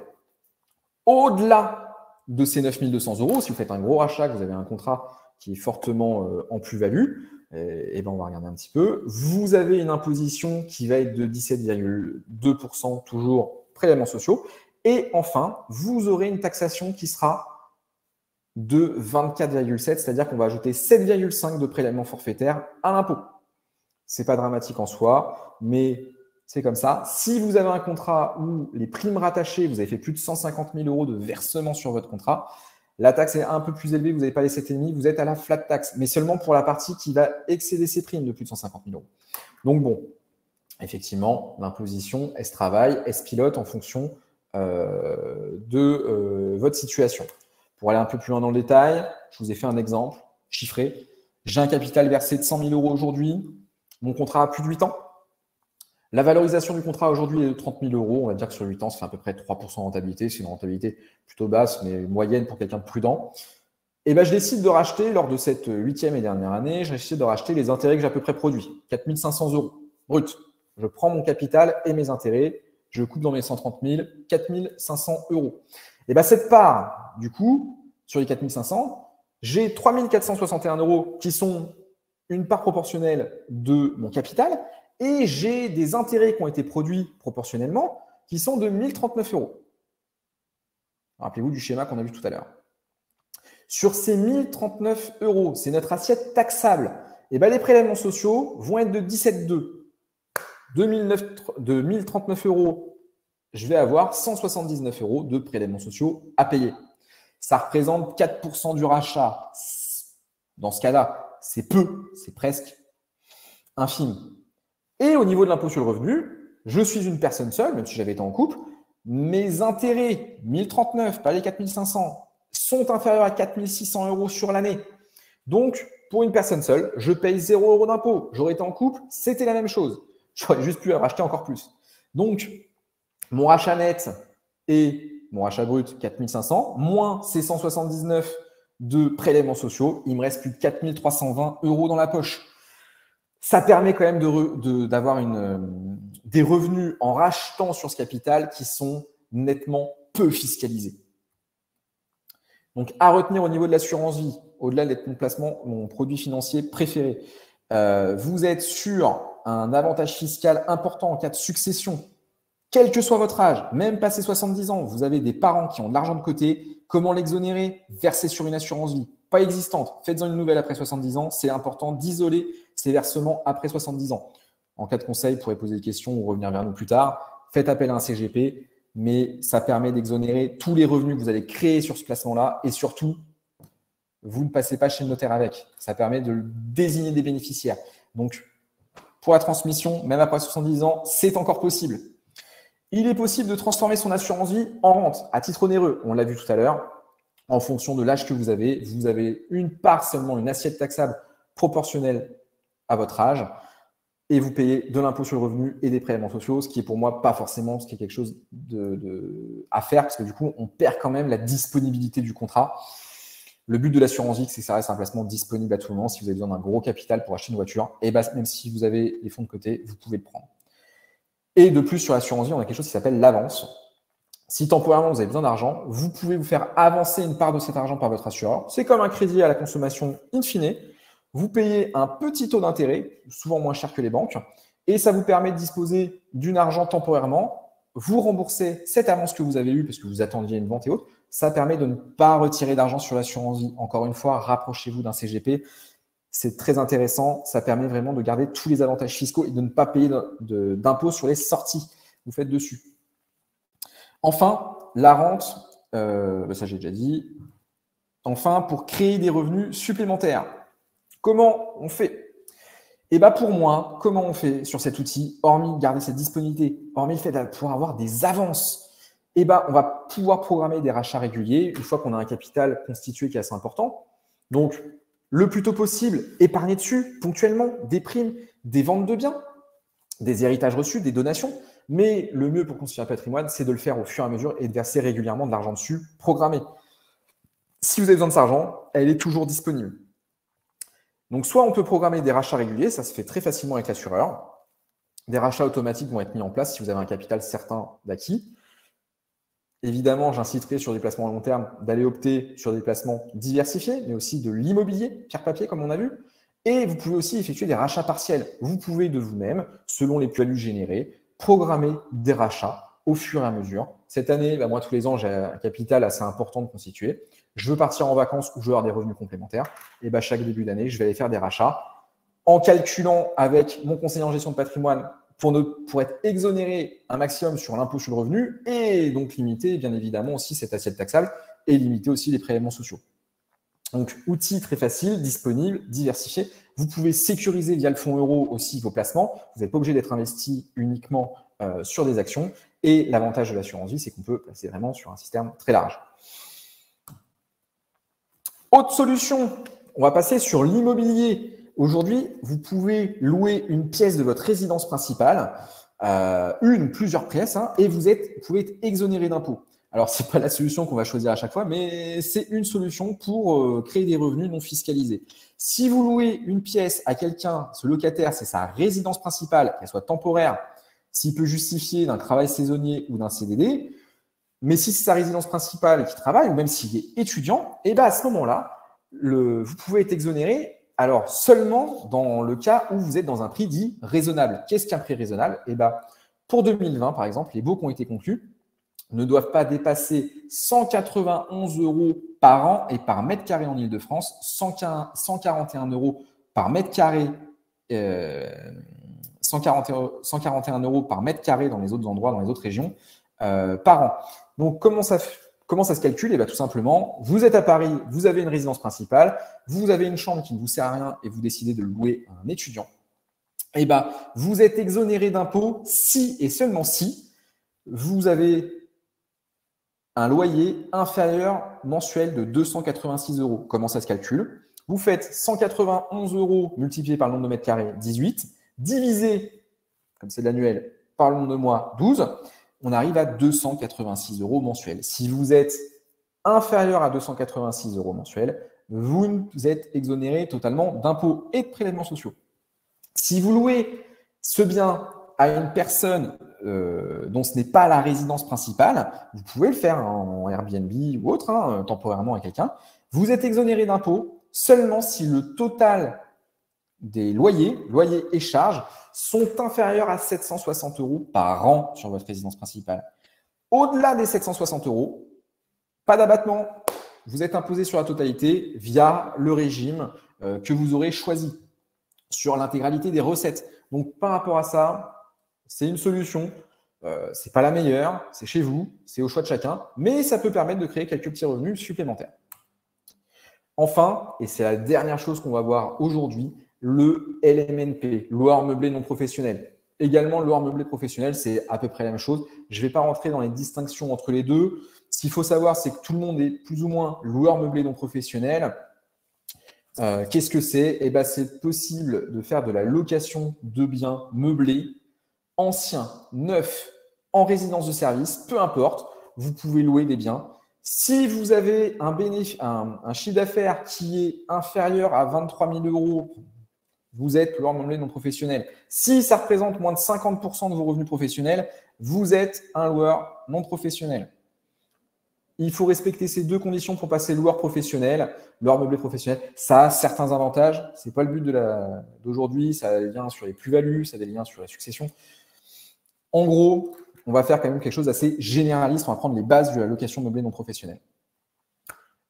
Au-delà de ces 9 200 €, si vous faites un gros rachat, que vous avez un contrat qui est fortement en plus-value, et ben on va regarder un petit peu. Vous avez une imposition qui va être de 17,2%, toujours prélèvements sociaux. Et enfin, vous aurez une taxation qui sera de 24,7, c'est-à-dire qu'on va ajouter 7,5 de prélèvements forfaitaires à l'impôt. Ce n'est pas dramatique en soi, mais c'est comme ça. Si vous avez un contrat où les primes rattachées, vous avez fait plus de 150 000 € de versement sur votre contrat, la taxe est un peu plus élevée, vous n'avez pas les 7,5, vous êtes à la flat tax, mais seulement pour la partie qui va excéder ces primes de plus de 150 000 €. Donc bon, effectivement, l'imposition, elle se travaille, elle se pilote en fonction de votre situation. Pour aller un peu plus loin dans le détail, je vous ai fait un exemple chiffré. J'ai un capital versé de 100 000 € aujourd'hui, mon contrat a plus de 8 ans. La valorisation du contrat aujourd'hui est de 30 000 €. On va dire que sur 8 ans, ça fait à peu près 3% de rentabilité. C'est une rentabilité plutôt basse, mais moyenne pour quelqu'un de prudent. Et ben, je décide de racheter, lors de cette 8e et dernière année, je décide de racheter les intérêts que j'ai à peu près produits. 4 500 € brut. Je prends mon capital et mes intérêts. Je coupe dans mes 130 000, 4 500 €. Et ben, cette part, du coup, sur les 4 500, j'ai 3 461 € qui sont une part proportionnelle de mon capital. Et j'ai des intérêts qui ont été produits proportionnellement qui sont de 1 039 €. Rappelez-vous du schéma qu'on a vu tout à l'heure. Sur ces 1 039 €, c'est notre assiette taxable. Et ben, les prélèvements sociaux vont être de 17,2. De 1 039 €, je vais avoir 179 € de prélèvements sociaux à payer. Ça représente 4% du rachat. Dans ce cas-là, c'est peu, c'est presque infime. Et au niveau de l'impôt sur le revenu, je suis une personne seule, même si j'avais été en couple, mes intérêts, 1 039, pas les 4 500, sont inférieurs à 4 600 € sur l'année. Donc, pour une personne seule, je paye 0 € d'impôt. J'aurais été en couple, c'était la même chose. J'aurais juste pu racheter encore plus. Donc, mon rachat net et mon rachat brut, 4 500, moins ces 179 de prélèvements sociaux, il me reste plus de 4 320 € dans la poche. Ça permet quand même d'avoir des revenus en rachetant sur ce capital qui sont nettement peu fiscalisés. Donc, à retenir au niveau de l'assurance vie, au-delà d'être mon placement, mon produit financier préféré, vous êtes sur un avantage fiscal important en cas de succession, quel que soit votre âge, même passé 70 ans, vous avez des parents qui ont de l'argent de côté. Comment l'exonérer? Verser sur une assurance vie pas existante. Faites-en une nouvelle après 70 ans. C'est important d'isoler ces versements après 70 ans. En cas de conseil, vous pourrez poser des questions ou revenir vers nous plus tard. Faites appel à un CGP, mais ça permet d'exonérer tous les revenus que vous allez créer sur ce placement-là. Et surtout, vous ne passez pas chez le notaire avec. Ça permet de désigner des bénéficiaires. Donc, pour la transmission, même après 70 ans, c'est encore possible. Il est possible de transformer son assurance vie en rente à titre onéreux. On l'a vu tout à l'heure. En fonction de l'âge que vous avez une part seulement, une assiette taxable proportionnelle à votre âge et vous payez de l'impôt sur le revenu et des prélèvements sociaux, ce qui est pour moi pas forcément ce qui est quelque chose à faire parce que du coup, on perd quand même la disponibilité du contrat. Le but de l'assurance vie, c'est que ça reste un placement disponible à tout moment. Si vous avez besoin d'un gros capital pour acheter une voiture, et ben, même si vous avez les fonds de côté, vous pouvez le prendre. Et de plus, sur l'assurance vie, on a quelque chose qui s'appelle l'avance. Si temporairement, vous avez besoin d'argent, vous pouvez vous faire avancer une part de cet argent par votre assureur. C'est comme un crédit à la consommation in fine. Vous payez un petit taux d'intérêt, souvent moins cher que les banques, et ça vous permet de disposer d'un argent temporairement. Vous remboursez cette avance que vous avez eue parce que vous attendiez une vente et autres. Ça permet de ne pas retirer d'argent sur l'assurance vie. Encore une fois, rapprochez-vous d'un CGP. C'est très intéressant. Ça permet vraiment de garder tous les avantages fiscaux et de ne pas payer d'impôts sur les sorties que vous faites dessus. Enfin, la rente, ça j'ai déjà dit. Enfin, pour créer des revenus supplémentaires, comment on fait? Et bien pour moi, comment on fait sur cet outil, hormis garder cette disponibilité, hormis le fait de pouvoir avoir des avances, et ben on va pouvoir programmer des rachats réguliers une fois qu'on a un capital constitué qui est assez important. Donc, le plus tôt possible, épargner dessus ponctuellement des primes, des ventes de biens, des héritages reçus, des donations. Mais le mieux pour constituer un patrimoine, c'est de le faire au fur et à mesure et de verser régulièrement de l'argent dessus, programmé. Si vous avez besoin de cet argent, elle est toujours disponible. Donc, soit on peut programmer des rachats réguliers, ça se fait très facilement avec l'assureur. Des rachats automatiques vont être mis en place si vous avez un capital certain d'acquis. Évidemment, j'inciterai sur des placements à long terme d'aller opter sur des placements diversifiés, mais aussi de l'immobilier, pierre-papier comme on a vu. Et vous pouvez aussi effectuer des rachats partiels. Vous pouvez de vous-même, selon les plus-values générées, programmer des rachats au fur et à mesure. Cette année, moi, tous les ans, j'ai un capital assez important de constituer. Je veux partir en vacances ou je veux avoir des revenus complémentaires. Et chaque début d'année, je vais aller faire des rachats en calculant avec mon conseiller en gestion de patrimoine pour être exonéré un maximum sur l'impôt sur le revenu et donc limiter bien évidemment aussi cette assiette taxable et limiter aussi les prélèvements sociaux. Donc, outil très facile, disponible, diversifié. Vous pouvez sécuriser via le fonds euro aussi vos placements. Vous n'êtes pas obligé d'être investi uniquement sur des actions. Et l'avantage de l'assurance vie, c'est qu'on peut placer vraiment sur un système très large. Autre solution, on va passer sur l'immobilier. Aujourd'hui, vous pouvez louer une pièce de votre résidence principale, une ou plusieurs pièces, et vous pouvez être exonéré d'impôts. Alors, ce n'est pas la solution qu'on va choisir à chaque fois, mais c'est une solution pour créer des revenus non fiscalisés. Si vous louez une pièce à quelqu'un, ce locataire, c'est sa résidence principale, qu'elle soit temporaire, s'il peut justifier d'un travail saisonnier ou d'un CDD, mais si c'est sa résidence principale qui travaille, ou même s'il est étudiant, à ce moment-là, vous pouvez être exonéré. Alors, seulement dans le cas où vous êtes dans un prix dit raisonnable. Qu'est-ce qu'un prix raisonnable? Pour 2020, par exemple, les baux qui ont été conclus ne doivent pas dépasser 191 € par an et par mètre carré en Ile-de-France, 141 € par mètre carré, 141 € par mètre carré dans les autres endroits, dans les autres régions, par an. Donc, comment ça se calcule? Tout simplement, vous êtes à Paris, vous avez une résidence principale, vous avez une chambre qui ne vous sert à rien et vous décidez de le louer à un étudiant. Vous êtes exonéré d'impôts si et seulement si vous avez un loyer inférieur mensuel de 286 €. Comment ça se calcule? Vous faites 191 € multiplié par le nombre de mètres carrés, 18, divisé, comme c'est de l'annuel, par le nombre de mois, 12. On arrive à 286 € mensuels. Si vous êtes inférieur à 286 € mensuels, vous êtes exonéré totalement d'impôts et de prélèvements sociaux. Si vous louez ce bien à une personne dont ce n'est pas la résidence principale, vous pouvez le faire en Airbnb ou autre, temporairement à quelqu'un, vous êtes exonéré d'impôts seulement si le total des loyers et charges sont inférieurs à 760 € par an sur votre résidence principale. Au-delà des 760 €, pas d'abattement. Vous êtes imposé sur la totalité via le régime que vous aurez choisi sur l'intégralité des recettes. Donc, par rapport à ça, c'est une solution. Ce n'est pas la meilleure, c'est chez vous, c'est au choix de chacun, mais ça peut permettre de créer quelques petits revenus supplémentaires. Enfin, et c'est la dernière chose qu'on va voir aujourd'hui, le LMNP, loueur meublé non professionnel. Également, le loueur meublé professionnel, c'est à peu près la même chose. Je ne vais pas rentrer dans les distinctions entre les deux. Ce qu'il faut savoir, c'est que tout le monde est plus ou moins loueur meublé non professionnel. Qu'est-ce que c'est? C'est possible de faire de la location de biens meublés, anciens, neufs, en résidence de service, peu importe, vous pouvez louer des biens. Si vous avez un chiffre d'affaires qui est inférieur à 23 000 €, vous êtes loueur meublé non professionnel. Si ça représente moins de 50% de vos revenus professionnels, vous êtes un loueur non professionnel. Il faut respecter ces deux conditions pour passer loueur professionnel, loueur meublé professionnel. Ça a certains avantages. Ce n'est pas le but d'aujourd'hui. Ça a des liens sur les plus-values, ça a des liens sur la succession. En gros, on va faire quand même quelque chose d'assez généraliste. On va prendre les bases de la location meublée non professionnelle.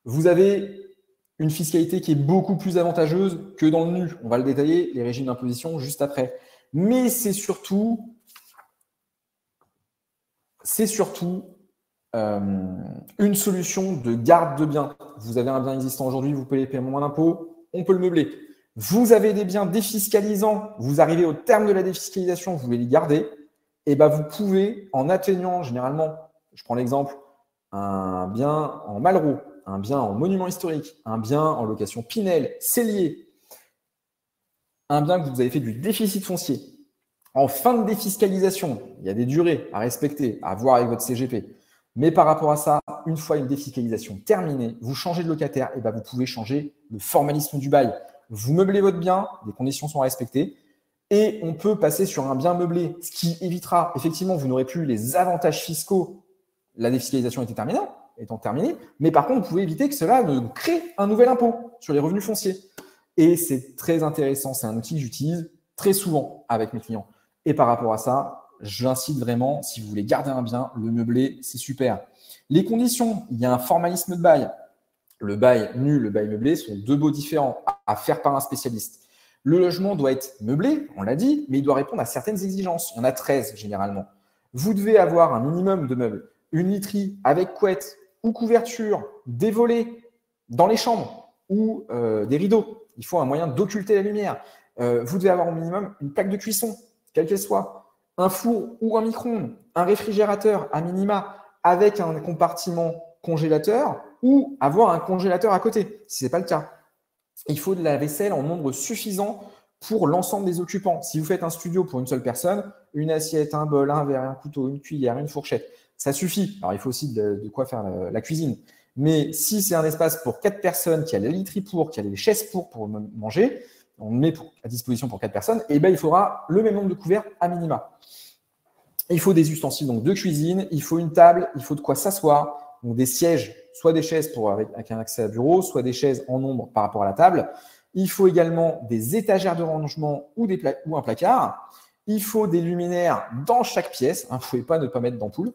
Vous avez une fiscalité qui est beaucoup plus avantageuse que dans le nu. On va le détailler, les régimes d'imposition, juste après. Mais c'est surtout une solution de garde de biens. Vous avez un bien existant aujourd'hui, vous payez moins d'impôts, on peut le meubler. Vous avez des biens défiscalisants, vous arrivez au terme de la défiscalisation, vous voulez les garder, vous pouvez, en atteignant généralement, je prends l'exemple, un bien en Malraux, un bien en monument historique, un bien en location Pinel, Cellier, un bien que vous avez fait du déficit foncier. En fin de défiscalisation, il y a des durées à respecter, à voir avec votre CGP. Mais par rapport à ça, une fois une défiscalisation terminée, vous changez de locataire, vous pouvez changer le formalisme du bail. Vous meublez votre bien, les conditions sont respectées. Et on peut passer sur un bien meublé, ce qui évitera, effectivement, vous n'aurez plus les avantages fiscaux. La défiscalisation étant terminée, mais par contre, vous pouvez éviter que cela ne crée un nouvel impôt sur les revenus fonciers. Et c'est très intéressant. C'est un outil que j'utilise très souvent avec mes clients. Et par rapport à ça, j'incite vraiment, si vous voulez garder un bien, le meublé, c'est super. Les conditions, il y a un formalisme de bail. Le bail nu, le bail meublé sont deux baux différents à faire par un spécialiste. Le logement doit être meublé, on l'a dit, mais il doit répondre à certaines exigences. Il y en a 13 généralement. Vous devez avoir un minimum de meubles. Une literie avec couette ou couverture, des volets dans les chambres ou des rideaux. Il faut un moyen d'occulter la lumière. Vous devez avoir au minimum une plaque de cuisson, quelle qu'elle soit, un four ou un micro-ondes, un réfrigérateur à minima avec un compartiment congélateur ou avoir un congélateur à côté, si ce n'est pas le cas. Il faut de la vaisselle en nombre suffisant pour l'ensemble des occupants. Si vous faites un studio pour une seule personne, une assiette, un bol, un verre, un couteau, une cuillère, une fourchette, ça suffit. Alors, il faut aussi de quoi faire la cuisine. Mais si c'est un espace pour 4 personnes, qui a la literie qui a les chaises pour manger, on met à disposition pour 4 personnes, et ben, il faudra le même nombre de couverts à minima. Il faut des ustensiles donc de cuisine, il faut une table, il faut de quoi s'asseoir, donc des sièges, soit des chaises avec un accès à bureau, soit des chaises en nombre par rapport à la table. Il faut également des étagères de rangement ou un placard. Il faut des luminaires dans chaque pièce. Vous ne pouvez pas ne pas mettre d'ampoule.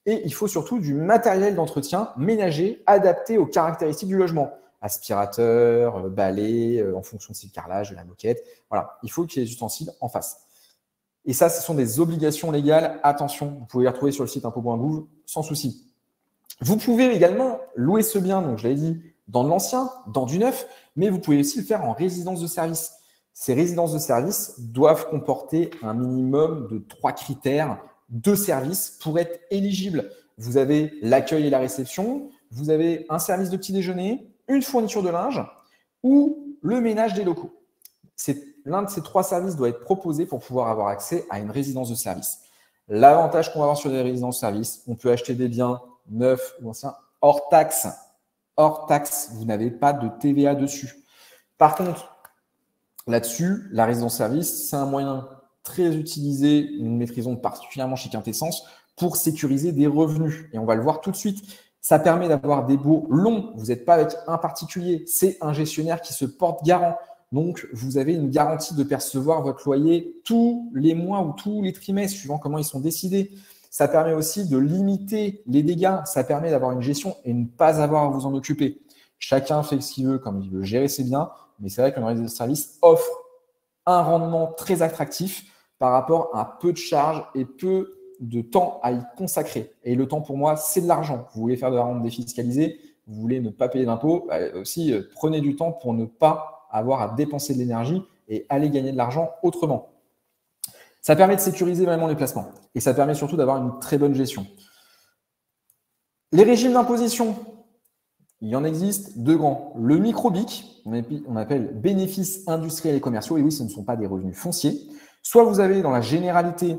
Et il faut surtout du matériel d'entretien ménager adapté aux caractéristiques du logement. Aspirateur, balai, en fonction de si le carrelage, de la moquette. Voilà, il faut qu'il y ait des ustensiles en face. Et ça, ce sont des obligations légales. Attention, vous pouvez les retrouver sur le site impôts.gouv sans souci. Vous pouvez également louer ce bien, donc je l'avais dit, dans de l'ancien, dans du neuf, mais vous pouvez aussi le faire en résidence de service. Ces résidences de service doivent comporter un minimum de 3 critères de service pour être éligibles. Vous avez l'accueil et la réception, vous avez un service de petit déjeuner, une fourniture de linge ou le ménage des locaux. L'un de ces 3 services doit être proposé pour pouvoir avoir accès à une résidence de service. L'avantage qu'on va avoir sur des résidences de service, on peut acheter des biens neufs ou anciens hors taxe. Hors taxe, vous n'avez pas de TVA dessus. Par contre, là-dessus, la résidence service, c'est un moyen très utilisé, nous maîtrisons particulièrement chez Quintessence, pour sécuriser des revenus. Et on va le voir tout de suite. Ça permet d'avoir des baux longs. Vous n'êtes pas avec un particulier. C'est un gestionnaire qui se porte garant. Donc, vous avez une garantie de percevoir votre loyer tous les mois ou tous les trimestres, suivant comment ils sont décidés. Ça permet aussi de limiter les dégâts. Ça permet d'avoir une gestion et ne pas avoir à vous en occuper. Chacun fait ce qu'il veut, comme il veut gérer ses biens. Mais c'est vrai qu'une résidence de service offre un rendement très attractif par rapport à peu de charges et peu de temps à y consacrer. Et le temps, pour moi, c'est de l'argent. Vous voulez faire de la rente défiscalisée, vous voulez ne pas payer d'impôts, aussi prenez du temps pour ne pas avoir à dépenser de l'énergie et aller gagner de l'argent autrement. Ça permet de sécuriser vraiment les placements et ça permet surtout d'avoir une très bonne gestion. Les régimes d'imposition, il y en existe 2 grands. Le micro-BIC, on appelle bénéfices industriels et commerciaux, et oui, ce ne sont pas des revenus fonciers. Soit vous avez dans la généralité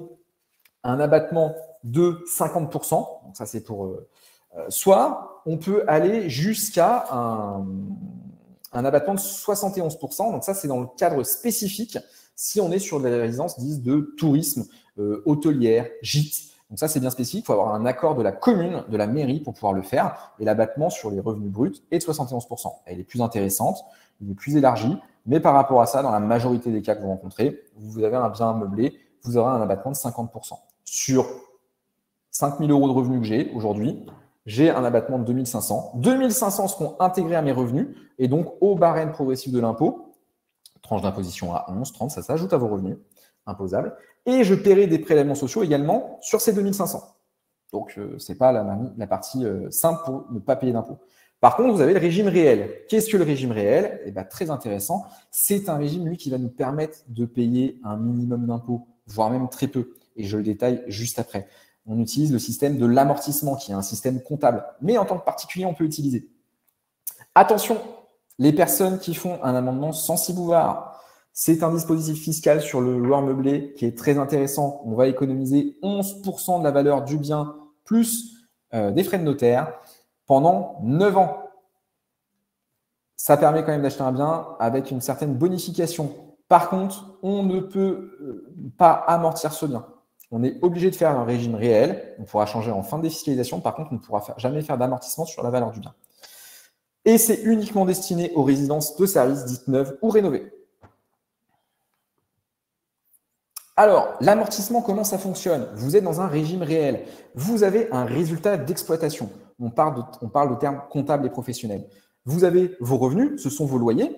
un abattement de 50%, donc ça c'est pour… soit on peut aller jusqu'à un abattement de 71%, donc ça c'est dans le cadre spécifique si on est sur des résidences dites de tourisme, hôtelière, gîte. Donc ça c'est bien spécifique, il faut avoir un accord de la commune, de la mairie pour pouvoir le faire, et l'abattement sur les revenus bruts est de 71%. Elle est plus intéressante, il est plus élargi, mais par rapport à ça, dans la majorité des cas que vous rencontrez, vous avez un bien meublé, vous aurez un abattement de 50%. Sur 5 000 € de revenus que j'ai aujourd'hui, j'ai un abattement de 2 500. 2 500 seront intégrés à mes revenus et donc au barème progressif de l'impôt, tranche d'imposition à 11, 30, ça s'ajoute à vos revenus imposables. Et je paierai des prélèvements sociaux également sur ces 2 500. Donc, ce n'est pas la partie simple pour ne pas payer d'impôt. Par contre, vous avez le régime réel. Qu'est-ce que le régime réel? Eh bien, très intéressant. C'est un régime, lui, qui va nous permettre de payer un minimum d'impôt, voire même très peu. Et je le détaille juste après. On utilise le système de l'amortissement, qui est un système comptable. Mais en tant que particulier, on peut l'utiliser. Attention, les personnes qui font un amendement sans cibouvard, c'est un dispositif fiscal sur le loueur meublé qui est très intéressant. On va économiser 11% de la valeur du bien plus des frais de notaire pendant 9 ans. Ça permet quand même d'acheter un bien avec une certaine bonification. Par contre, on ne peut pas amortir ce bien. On est obligé de faire un régime réel. On pourra changer en fin de défiscalisation. Par contre, on ne pourra jamais faire d'amortissement sur la valeur du bien. Et c'est uniquement destiné aux résidences de services dites neuves ou rénovées. Alors, l'amortissement, comment ça fonctionne? Vous êtes dans un régime réel. Vous avez un résultat d'exploitation. On parle de termes comptables et professionnels. Vous avez vos revenus, ce sont vos loyers.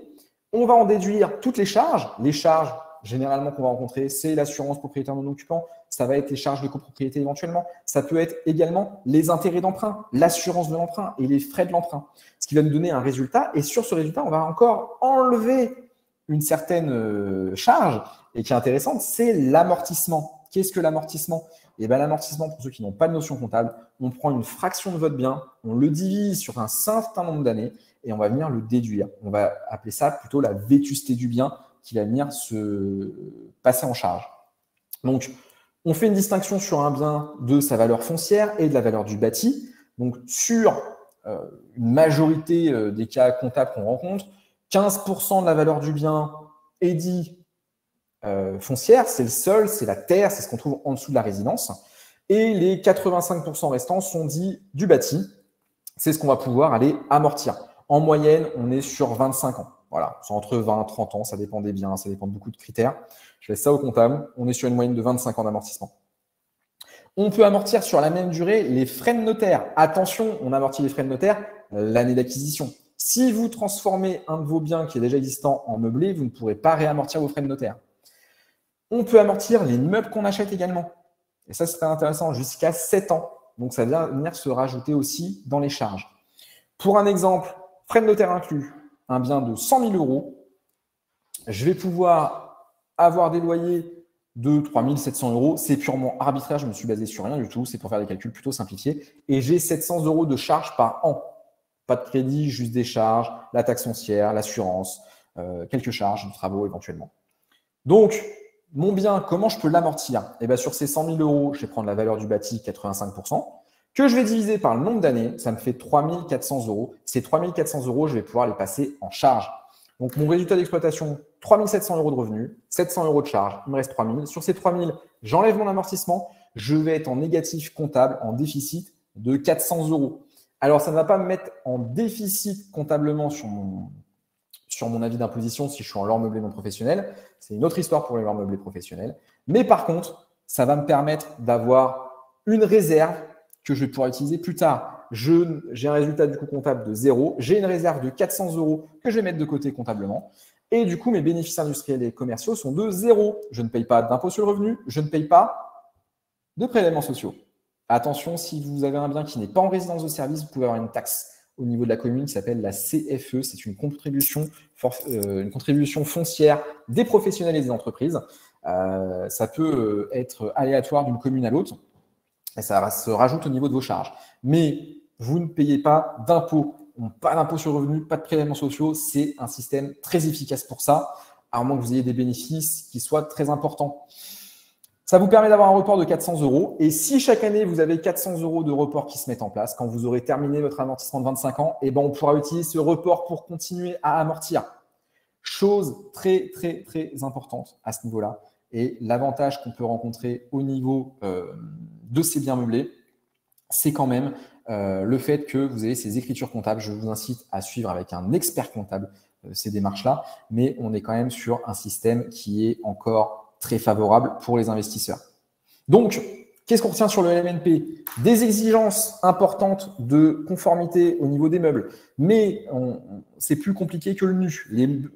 On va en déduire toutes les charges. Les charges, généralement, qu'on va rencontrer, c'est l'assurance propriétaire non occupant. Ça va être les charges de copropriété éventuellement. Ça peut être également les intérêts d'emprunt, l'assurance de l'emprunt et les frais de l'emprunt. Ce qui va nous donner un résultat. Et sur ce résultat, on va encore enlever une certaine charge. Et qui est intéressante, c'est l'amortissement. Qu'est-ce que l'amortissement? Eh bien, l'amortissement, pour ceux qui n'ont pas de notion comptable, on prend une fraction de votre bien, on le divise sur un certain nombre d'années et on va venir le déduire. On va appeler ça plutôt la vétusté du bien qui va venir se passer en charge. Donc, on fait une distinction sur un bien de sa valeur foncière et de la valeur du bâti. Donc, sur une majorité des cas comptables qu'on rencontre, 15% de la valeur du bien est dit foncière, c'est le sol, c'est la terre, c'est ce qu'on trouve en dessous de la résidence. Et les 85% restants sont dits du bâti. C'est ce qu'on va pouvoir aller amortir. En moyenne, on est sur 25 ans. Voilà, c'est entre 20 et 30 ans, ça dépend des biens, ça dépend de beaucoup de critères. Je laisse ça au comptable. On est sur une moyenne de 25 ans d'amortissement. On peut amortir sur la même durée les frais de notaire. Attention, on amortit les frais de notaire l'année d'acquisition. Si vous transformez un de vos biens qui est déjà existant en meublé, vous ne pourrez pas réamortir vos frais de notaire. On peut amortir les meubles qu'on achète également. Et ça, c'est très intéressant, jusqu'à 7 ans. Donc, ça va venir se rajouter aussi dans les charges. Pour un exemple, frais de notaire inclus, un bien de 100 000 €, je vais pouvoir avoir des loyers de 3 700 €. C'est purement arbitraire, je me suis basé sur rien du tout. C'est pour faire des calculs plutôt simplifiés. Et j'ai 700 € de charges par an. Pas de crédit, juste des charges, la taxe foncière, l'assurance, quelques charges de travaux éventuellement. Donc, mon bien, comment je peux l'amortir? Eh bien, sur ces 100 000 €, je vais prendre la valeur du bâti, 85%, que je vais diviser par le nombre d'années. Ça me fait 3 400 €. Ces 3 400 €, je vais pouvoir les passer en charge. Donc, mon résultat d'exploitation, 3 700 € de revenus, 700 € de charge, il me reste 3 000. Sur ces 3 000, j'enlève mon amortissement. Je vais être en négatif comptable, en déficit de 400 €. Alors, ça ne va pas me mettre en déficit comptablement sur mon avis d'imposition si je suis en lort meublé non professionnel. C'est une autre histoire pour les lords meublés professionnels. Mais par contre, ça va me permettre d'avoir une réserve que je vais pouvoir utiliser plus tard. J'ai un résultat du coup comptable de 0. J'ai une réserve de 400 € que je vais mettre de côté comptablement. Et du coup, mes bénéfices industriels et commerciaux sont de 0. Je ne paye pas d'impôt sur le revenu. Je ne paye pas de prélèvements sociaux. Attention, si vous avez un bien qui n'est pas en résidence de service, vous pouvez avoir une taxe au niveau de la commune qui s'appelle la CFE. C'est une contribution foncière des professionnels et des entreprises. Ça peut être aléatoire d'une commune à l'autre et ça se rajoute au niveau de vos charges. Mais vous ne payez pas d'impôt. Pas d'impôt sur le revenu, pas de prélèvements sociaux. C'est un système très efficace pour ça, à moins que vous ayez des bénéfices qui soient très importants. Ça vous permet d'avoir un report de 400 €. Et si chaque année, vous avez 400 € de report qui se mettent en place, quand vous aurez terminé votre amortissement de 25 ans, eh ben, on pourra utiliser ce report pour continuer à amortir. Chose très, très, très importante à ce niveau-là. Et l'avantage qu'on peut rencontrer au niveau de ces biens meublés, c'est quand même le fait que vous avez ces écritures comptables. Je vous incite à suivre avec un expert comptable ces démarches-là. Mais on est quand même sur un système qui est encore très favorable pour les investisseurs. Donc, qu'est-ce qu'on retient sur le LMNP? Des exigences importantes de conformité au niveau des meubles, mais c'est plus compliqué que le nu.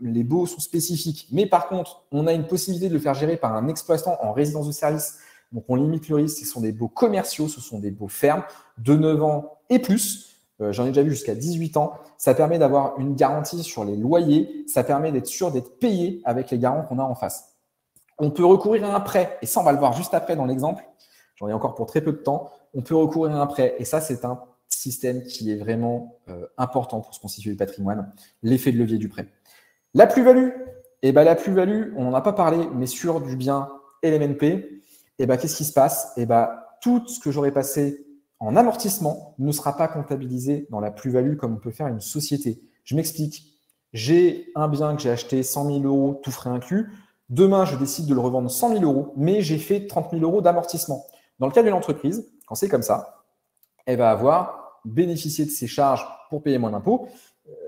Les baux sont spécifiques, mais par contre, on a une possibilité de le faire gérer par un exploitant en résidence de service. Donc, on limite le risque. Ce sont des baux commerciaux, ce sont des baux fermes de 9 ans et plus. J'en ai déjà vu jusqu'à 18 ans. Ça permet d'avoir une garantie sur les loyers. Ça permet d'être sûr d'être payé avec les garants qu'on a en face. On peut recourir à un prêt, et ça, on va le voir juste après dans l'exemple. J'en ai encore pour très peu de temps. On peut recourir à un prêt, et ça, c'est un système qui est vraiment important pour se constituer le patrimoine, l'effet de levier du prêt. La plus-value, eh ben, la plus-value, on n'en a pas parlé, mais sur du bien LMNP, eh ben, qu'est-ce qui se passe? Eh ben, tout ce que j'aurais passé en amortissement ne sera pas comptabilisé dans la plus-value comme on peut faire une société. Je m'explique. J'ai un bien que j'ai acheté 100 000 euros, tout frais inclus. Demain, je décide de le revendre 100 000 euros, mais j'ai fait 30 000 euros d'amortissement. Dans le cas d'une entreprise, quand c'est comme ça, elle va avoir bénéficié de ses charges pour payer moins d'impôts,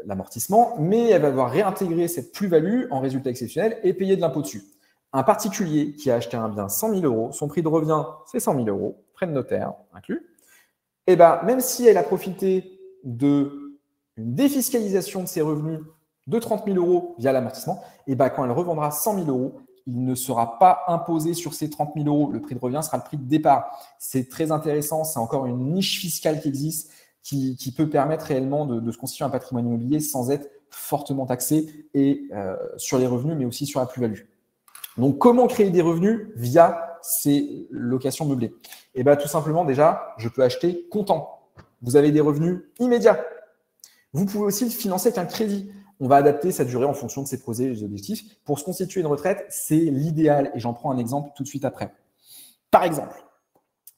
l'amortissement, mais elle va devoir réintégrer cette plus-value en résultat exceptionnel et payer de l'impôt dessus. Un particulier qui a acheté un bien 100 000 euros, son prix de revient, c'est 100 000 euros, frais de notaire inclus. Et ben, même si elle a profité d'une défiscalisation de ses revenus de 30 000 euros via l'amortissement, et ben, quand elle revendra 100 000 euros, il ne sera pas imposé sur ces 30 000 euros. Le prix de revient sera le prix de départ. C'est très intéressant. C'est encore une niche fiscale qui existe, qui peut permettre réellement de se constituer un patrimoine immobilier sans être fortement taxé et sur les revenus, mais aussi sur la plus-value. Donc, comment créer des revenus via ces locations meublées? Et bien, tout simplement, déjà, je peux acheter comptant. Vous avez des revenus immédiats. Vous pouvez aussi le financer avec un crédit. On va adapter sa durée en fonction de ses projets et des objectifs. Pour se constituer une retraite, c'est l'idéal. Et j'en prends un exemple tout de suite après. Par exemple,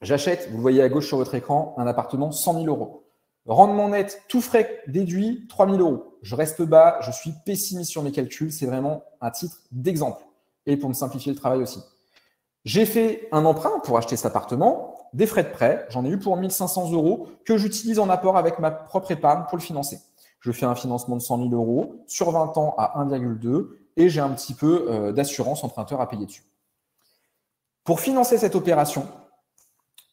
j'achète, vous le voyez à gauche sur votre écran, un appartement 100 000 euros. Rendement net, tout frais déduit, 3 000 euros. Je reste bas, je suis pessimiste sur mes calculs. C'est vraiment un titre d'exemple. Et pour me simplifier le travail aussi. J'ai fait un emprunt pour acheter cet appartement, des frais de prêt. J'en ai eu pour 1 500 euros que j'utilise en apport avec ma propre épargne pour le financer. Je fais un financement de 100 000 euros sur 20 ans à 1,2 et j'ai un petit peu d'assurance emprunteur à payer dessus. Pour financer cette opération,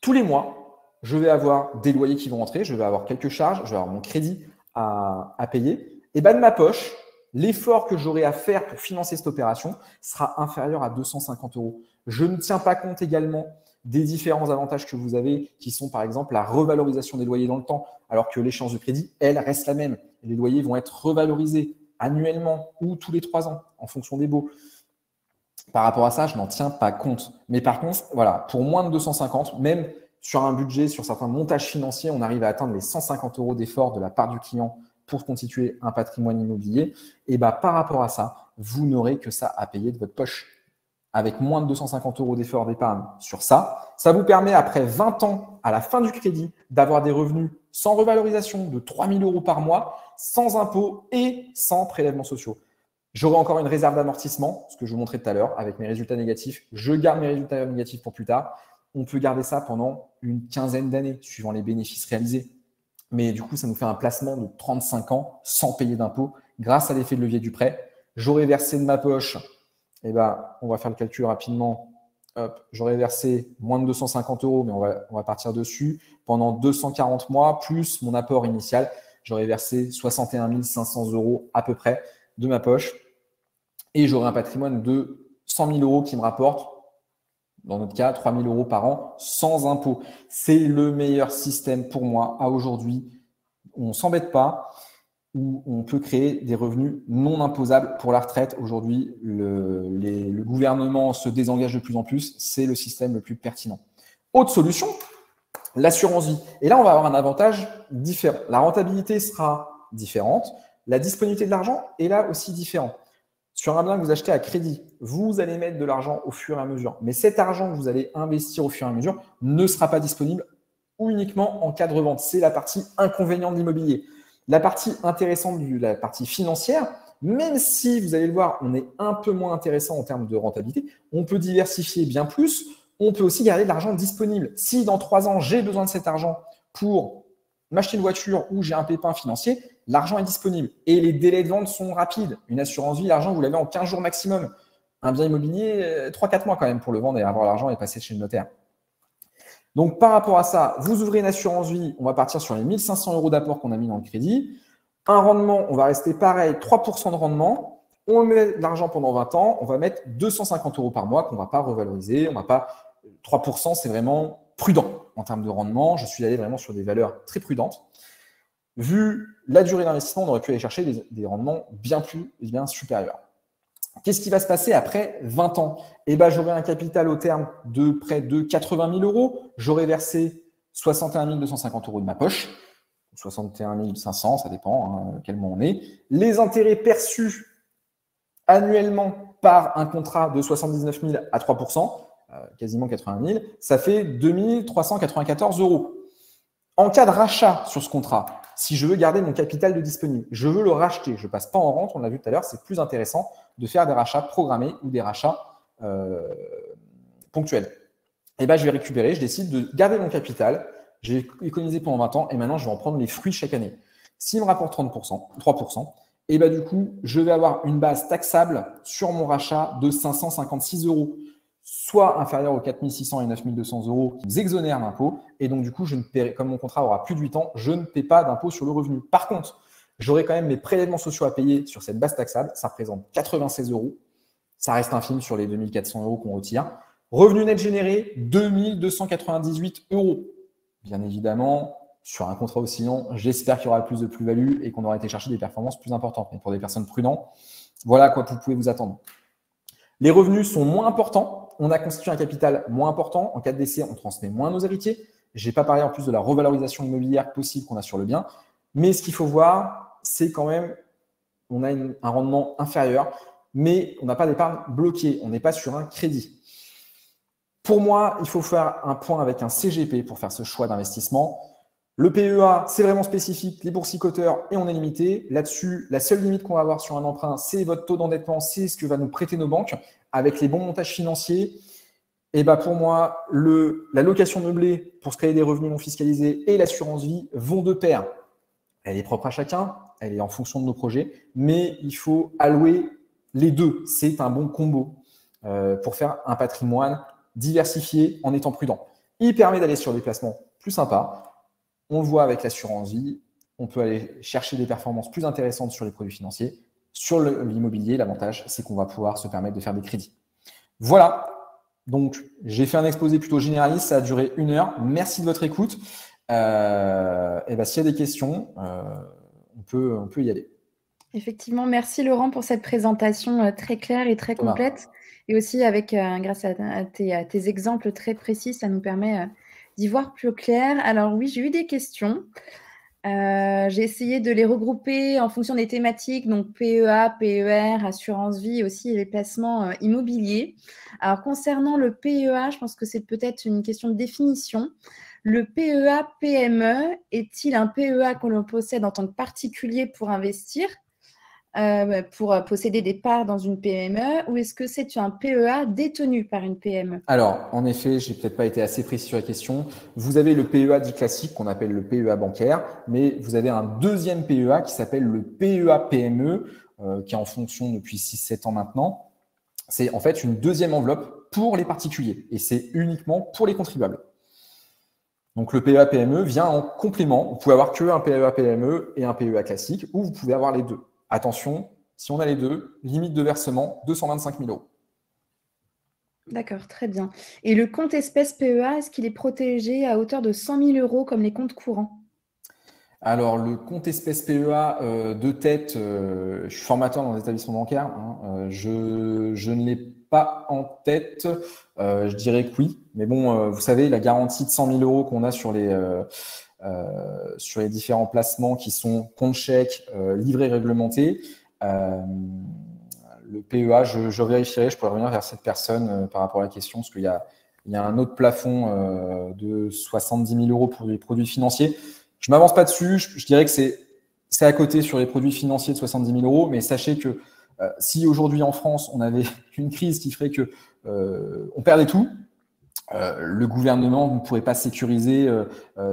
tous les mois, je vais avoir des loyers qui vont rentrer, je vais avoir quelques charges, je vais avoir mon crédit à payer. Et bien de ma poche, l'effort que j'aurai à faire pour financer cette opération sera inférieur à 250 euros. Je ne tiens pas compte également des différents avantages que vous avez qui sont par exemple la revalorisation des loyers dans le temps, alors que l'échéance de crédit, elle, reste la même. Les loyers vont être revalorisés annuellement ou tous les 3 ans en fonction des baux. Par rapport à ça, je n'en tiens pas compte. Mais par contre, voilà, pour moins de 250, même sur un budget, sur certains montages financiers, on arrive à atteindre les 150 euros d'effort de la part du client pour constituer un patrimoine immobilier. Et bah, par rapport à ça, vous n'aurez que ça à payer de votre poche. Avec moins de 250 euros d'effort d'épargne sur ça, ça vous permet après 20 ans, à la fin du crédit, d'avoir des revenus sans revalorisation de 3 000 euros par mois, sans impôts et sans prélèvements sociaux. J'aurai encore une réserve d'amortissement, ce que je vous montrais tout à l'heure, avec mes résultats négatifs. Je garde mes résultats négatifs pour plus tard. On peut garder ça pendant une quinzaine d'années, suivant les bénéfices réalisés. Mais du coup, ça nous fait un placement de 35 ans sans payer d'impôts grâce à l'effet de levier du prêt. J'aurai versé de ma poche, eh ben, on va faire le calcul rapidement. J'aurais versé moins de 250 euros, mais on va partir dessus. Pendant 240 mois, plus mon apport initial, j'aurais versé 61 500 euros à peu près de ma poche. Et j'aurai un patrimoine de 100 000 euros qui me rapporte, dans notre cas, 3 000 euros par an sans impôt. C'est le meilleur système pour moi à aujourd'hui. On ne s'embête pas, où on peut créer des revenus non imposables pour la retraite. Aujourd'hui, le gouvernement se désengage de plus en plus. C'est le système le plus pertinent. Autre solution, l'assurance vie. Et là, on va avoir un avantage différent. La rentabilité sera différente. La disponibilité de l'argent est là aussi différente. Sur un bien que vous achetez à crédit, vous allez mettre de l'argent au fur et à mesure. Mais cet argent que vous allez investir au fur et à mesure ne sera pas disponible ou uniquement en cas de revente. C'est la partie inconvéniente de l'immobilier. La partie intéressante de la partie financière, même si vous allez le voir, on est un peu moins intéressant en termes de rentabilité, on peut diversifier bien plus, on peut aussi garder de l'argent disponible. Si dans 3 ans, j'ai besoin de cet argent pour m'acheter une voiture ou j'ai un pépin financier, l'argent est disponible et les délais de vente sont rapides. Une assurance vie, l'argent, vous l'avez en 15 jours maximum. Un bien immobilier, 3-4 mois quand même pour le vendre et avoir l'argent et passer chez le notaire. Donc, par rapport à ça, vous ouvrez une assurance vie, on va partir sur les 1 500 euros d'apport qu'on a mis dans le crédit. Un rendement, on va rester pareil, 3% de rendement. On met de l'argent pendant 20 ans, on va mettre 250 euros par mois qu'on ne va pas revaloriser. On va pas 3%, c'est vraiment prudent en termes de rendement. Je suis allé vraiment sur des valeurs très prudentes. Vu la durée d'investissement, on aurait pu aller chercher des rendements bien supérieurs. Qu'est-ce qui va se passer après 20 ans? Eh ben, j'aurai un capital au terme de près de 80 000 euros. J'aurai versé 61 250 euros de ma poche, 61 500, ça dépend quel mois on est. Les intérêts perçus annuellement par un contrat de 79 000 à 3%, quasiment 80 000, ça fait 2 394 euros. En cas de rachat sur ce contrat, si je veux garder mon capital de disponible, je veux le racheter, je ne passe pas en rente, on l'a vu tout à l'heure, c'est plus intéressant de faire des rachats programmés ou des rachats ponctuels. Et ben, je vais récupérer, je décide de garder mon capital, j'ai économisé pendant 20 ans et maintenant je vais en prendre les fruits chaque année. S'il me rapporte 30%, 3%, et ben, du coup, je vais avoir une base taxable sur mon rachat de 556 €, soit inférieur aux 4 600 et 9 200 € qui nous exonèrent d'impôts. Et donc, du coup, je ne paierai, comme mon contrat aura plus de 8 ans, je ne paie pas d'impôt sur le revenu. Par contre, j'aurai quand même mes prélèvements sociaux à payer sur cette base taxable. Ça représente 96 €. Ça reste infime sur les 2 400 € qu'on retire. Revenu net généré, 2 298 €. Bien évidemment, sur un contrat aussi long, j'espère qu'il y aura plus de plus-value et qu'on aura été chercher des performances plus importantes. Mais pour des personnes prudentes, voilà à quoi vous pouvez vous attendre. Les revenus sont moins importants. On a constitué un capital moins important. En cas de décès, on transmet moins à nos héritiers. Je n'ai pas parlé en plus de la revalorisation immobilière possible qu'on a sur le bien. Mais ce qu'il faut voir, c'est quand même, on a un rendement inférieur, mais on n'a pas d'épargne bloquée. On n'est pas sur un crédit. Pour moi, il faut faire un point avec un CGP pour faire ce choix d'investissement. Le PEA, c'est vraiment spécifique, les boursicoteurs, et on est limité. Là-dessus, la seule limite qu'on va avoir sur un emprunt, c'est votre taux d'endettement, c'est ce que va nous prêter nos banques. Avec les bons montages financiers, et ben pour moi, la location meublée pour se créer des revenus non fiscalisés et l'assurance vie vont de pair. Elle est propre à chacun, elle est en fonction de nos projets, mais il faut allouer les deux. C'est un bon combo pour faire un patrimoine diversifié en étant prudent. Il permet d'aller sur des placements plus sympas. On le voit avec l'assurance vie, on peut aller chercher des performances plus intéressantes sur les produits financiers. Sur l'immobilier, l'avantage, c'est qu'on va pouvoir se permettre de faire des crédits. Voilà, donc j'ai fait un exposé plutôt généraliste, ça a duré 1 heure. Merci de votre écoute. Et ben, s'il y a des questions, on peut y aller. Effectivement, merci Laurent pour cette présentation très claire et très Thomas. complète. Et aussi, grâce à tes exemples très précis, ça nous permet d'y voir plus clair. Alors oui, j'ai eu des questions. J'ai essayé de les regrouper en fonction des thématiques, donc PEA, PER, assurance vie, et aussi les placements immobiliers. Alors concernant le PEA, je pense que c'est peut-être une question de définition. Le PEA PME est-il un PEA que l'on possède en tant que particulier pour investir, pour posséder des parts dans une PME, ou est-ce que c'est un PEA détenu par une PME? Alors, en effet, je n'ai peut-être pas été assez précis sur la question. Vous avez le PEA dit classique qu'on appelle le PEA bancaire, mais vous avez un deuxième PEA qui s'appelle le PEA PME, qui est en fonction depuis 6-7 ans maintenant. C'est en fait une deuxième enveloppe pour les particuliers et c'est uniquement pour les contribuables. Donc, le PEA PME vient en complément. Vous pouvez avoir qu'un PEA PME et un PEA classique, ou vous pouvez avoir les deux. Attention, si on a les deux, limite de versement 225 000 €. D'accord, très bien. Et le compte espèce PEA, est-ce qu'il est protégé à hauteur de 100 000 € comme les comptes courants? Alors, le compte espèce PEA de tête, je suis formateur dans les établissements bancaires. Je ne l'ai pas en tête. Je dirais que oui. Mais bon, vous savez, la garantie de 100 000 € qu'on a sur les différents placements qui sont compte chèque, livret réglementé. Le PEA, je vérifierai, je pourrais revenir vers cette personne par rapport à la question, parce qu'il y a un autre plafond de 70 000 € pour les produits financiers. Je ne m'avance pas dessus, je dirais que c'est à côté sur les produits financiers de 70 000 €, mais sachez que si aujourd'hui en France, on avait une crise qui ferait que on perdait tout, le gouvernement ne pourrait pas sécuriser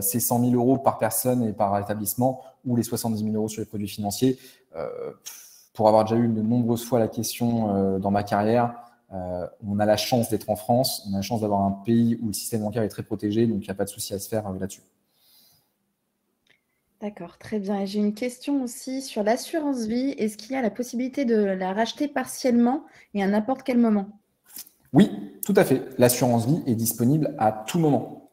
ces 100 000 € par personne et par établissement ou les 70 000 € sur les produits financiers. Pour avoir déjà eu de nombreuses fois la question dans ma carrière, on a la chance d'être en France, on a la chance d'avoir un pays où le système bancaire est très protégé, donc il n'y a pas de souci à se faire là-dessus. D'accord, très bien. Et j'ai une question aussi sur l'assurance vie. Est-ce qu'il y a la possibilité de la racheter partiellement et à n'importe quel moment? Oui, tout à fait. L'assurance vie est disponible à tout moment.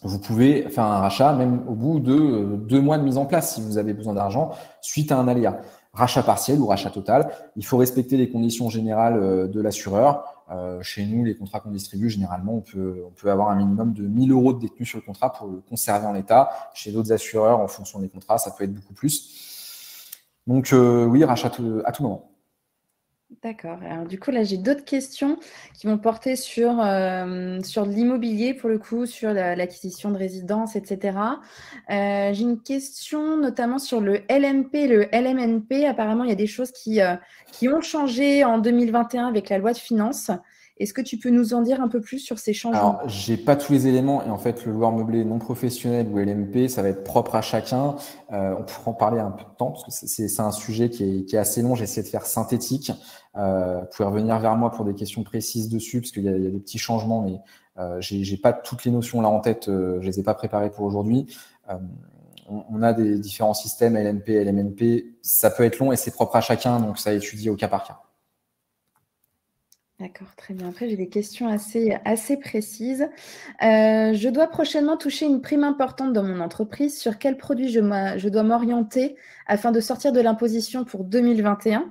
Vous pouvez faire un rachat même au bout de 2 mois de mise en place si vous avez besoin d'argent suite à un aléa. Rachat partiel ou rachat total, il faut respecter les conditions générales de l'assureur. Chez nous, les contrats qu'on distribue, généralement, on peut avoir un minimum de 1 000 € de détenue sur le contrat pour le conserver en l'état. Chez d'autres assureurs, en fonction des contrats, ça peut être beaucoup plus. Donc oui, rachat à tout moment. D'accord. Alors du coup, là, j'ai d'autres questions qui vont porter sur l'immobilier, pour le coup, sur l'acquisition de résidences, et cetera. J'ai une question notamment sur le LMP, le LMNP. Apparemment, il y a des choses qui ont changé en 2021 avec la loi de finances. Est-ce que tu peux nous en dire un peu plus sur ces changements? Alors, j'ai pas tous les éléments et en fait, le loueur meublé non professionnel ou LMP, ça va être propre à chacun. On pourra en parler un peu de temps parce que c'est un sujet qui est assez long. J'essaie de faire synthétique. Vous pouvez revenir vers moi pour des questions précises dessus parce qu'il y a des petits changements, mais j'ai pas toutes les notions là en tête. Je les ai pas préparées pour aujourd'hui. On a des différents systèmes LMP, LMNP. Ça peut être long et c'est propre à chacun, donc ça étudie au cas par cas. D'accord, très bien. Après, j'ai des questions assez précises. Je dois prochainement toucher une prime importante dans mon entreprise. Sur quel produit je dois m'orienter afin de sortir de l'imposition pour 2021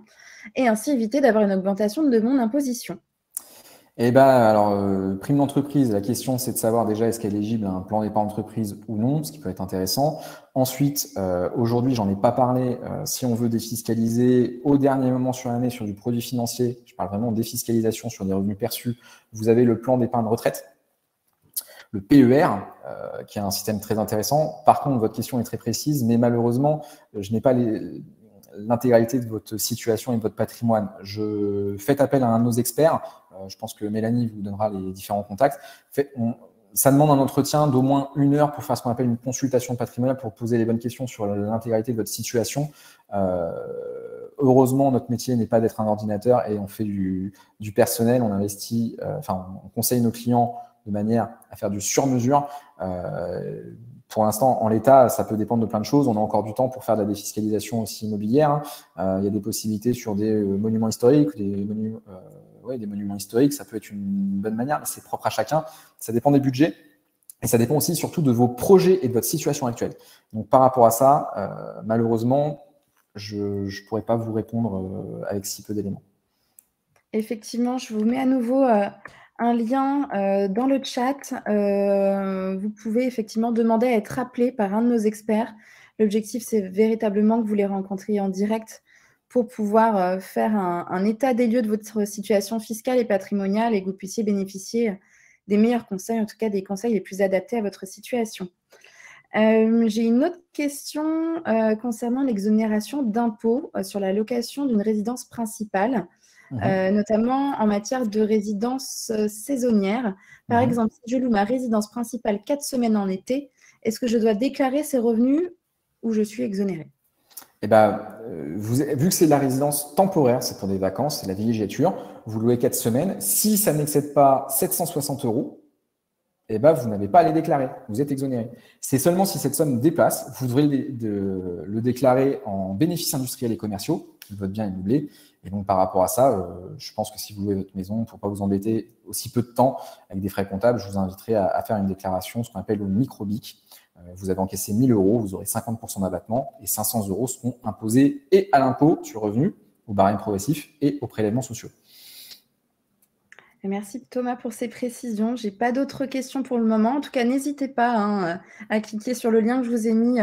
et ainsi éviter d'avoir une augmentation de mon imposition? Eh ben, alors, prime d'entreprise, la question c'est de savoir déjà est-ce qu'elle est éligible à un plan d'épargne entreprise ou non, ce qui peut être intéressant. Ensuite, aujourd'hui, j'en ai pas parlé, si on veut défiscaliser au dernier moment sur l'année sur du produit financier, je parle vraiment de défiscalisation sur des revenus perçus, vous avez le plan d'épargne retraite, le PER, qui est un système très intéressant. Par contre, votre question est très précise, mais malheureusement, je n'ai pas l'intégralité de votre situation et de votre patrimoine. Faites appel à un de nos experts. Je pense que Mélanie vous donnera les différents contacts. Ça demande un entretien d'au moins 1 heure pour faire ce qu'on appelle une consultation patrimoniale pour poser les bonnes questions sur l'intégralité de votre situation. Heureusement, notre métier n'est pas d'être un ordinateur et on fait du personnel, on investit, on conseille nos clients de manière à faire du sur-mesure. Pour l'instant, en l'état, ça peut dépendre de plein de choses. On a encore du temps pour faire de la défiscalisation aussi immobilière. Il y a des possibilités sur des monuments historiques, des monuments historiques. Ça peut être une bonne manière, mais c'est propre à chacun. Ça dépend des budgets et ça dépend aussi surtout de vos projets et de votre situation actuelle. Donc, par rapport à ça, malheureusement, je ne pourrais pas vous répondre avec si peu d'éléments. Effectivement, je vous mets à nouveau un lien dans le chat. Vous pouvez effectivement demander à être appelé par un de nos experts. L'objectif, c'est véritablement que vous les rencontriez en direct pour pouvoir faire un état des lieux de votre situation fiscale et patrimoniale et que vous puissiez bénéficier des meilleurs conseils, en tout cas des conseils les plus adaptés à votre situation. J'ai une autre question concernant l'exonération d'impôts sur la location d'une résidence principale. Notamment en matière de résidence saisonnière. Par exemple, si je loue ma résidence principale 4 semaines en été, est-ce que je dois déclarer ces revenus ou je suis exonérée? Eh ben, vu que c'est de la résidence temporaire, c'est pour des vacances, c'est de la villégiature, vous louez 4 semaines. Si ça n'excède pas 760 €, eh ben, vous n'avez pas à les déclarer. Vous êtes exonéré. C'est seulement si cette somme dépasse, vous devrez le déclarer en bénéfices industriels et commerciaux, votre bien immobilier. Et donc, par rapport à ça, je pense que si vous louez votre maison, pour ne pas vous embêter aussi peu de temps avec des frais comptables, je vous inviterai à faire une déclaration, ce qu'on appelle le micro-BIC. Vous avez encaissé 1 000 €, vous aurez 50% d'abattement et 500 € seront imposés et à l'impôt sur revenu, au barème progressif et aux prélèvements sociaux. Merci Thomas pour ces précisions. Je n'ai pas d'autres questions pour le moment. En tout cas, n'hésitez pas à cliquer sur le lien que je vous ai mis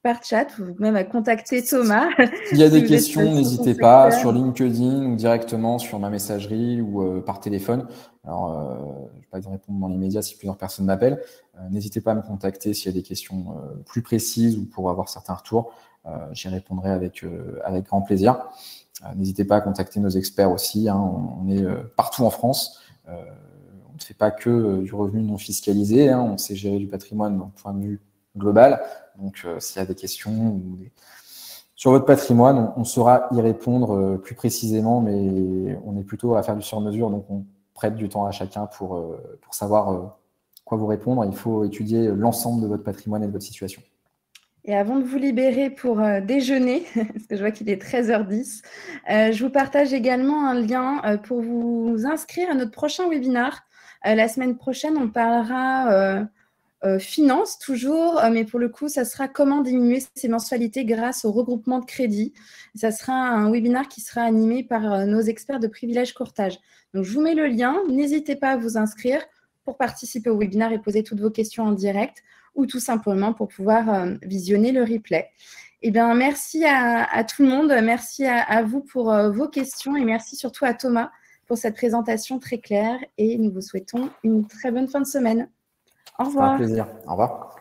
par chat ou même à contacter Thomas. S'il y a si des vous êtes questions, sur son n'hésitez pas secteur. sur LinkedIn ou directement sur ma messagerie ou par téléphone. Alors, je ne vais pas vous répondre dans les médias si plusieurs personnes m'appellent. N'hésitez pas à me contacter s'il y a des questions plus précises ou pour avoir certains retours. J'y répondrai avec grand plaisir. N'hésitez pas à contacter nos experts aussi. On est partout en France. On ne fait pas que du revenu non fiscalisé. On sait gérer du patrimoine d'un point de vue global. Donc, s'il y a des questions sur votre patrimoine, on saura y répondre plus précisément, mais on est plutôt à faire du sur-mesure, donc on prête du temps à chacun pour savoir quoi vous répondre. Il faut étudier l'ensemble de votre patrimoine et de votre situation. Et avant de vous libérer pour déjeuner, parce que je vois qu'il est 13h10, je vous partage également un lien pour vous inscrire à notre prochain webinar. La semaine prochaine, on parlera finance toujours, mais pour le coup, ça sera comment diminuer ses mensualités grâce au regroupement de crédit. Ça sera un webinaire qui sera animé par nos experts de Privilège Courtage. Donc, je vous mets le lien. N'hésitez pas à vous inscrire pour participer au webinaire et poser toutes vos questions en direct ou tout simplement pour pouvoir visionner le replay. Eh bien, merci à tout le monde. Merci à vous pour vos questions et merci surtout à Thomas pour cette présentation très claire. Et nous vous souhaitons une très bonne fin de semaine. Au C'était un revoir. plaisir. Au revoir.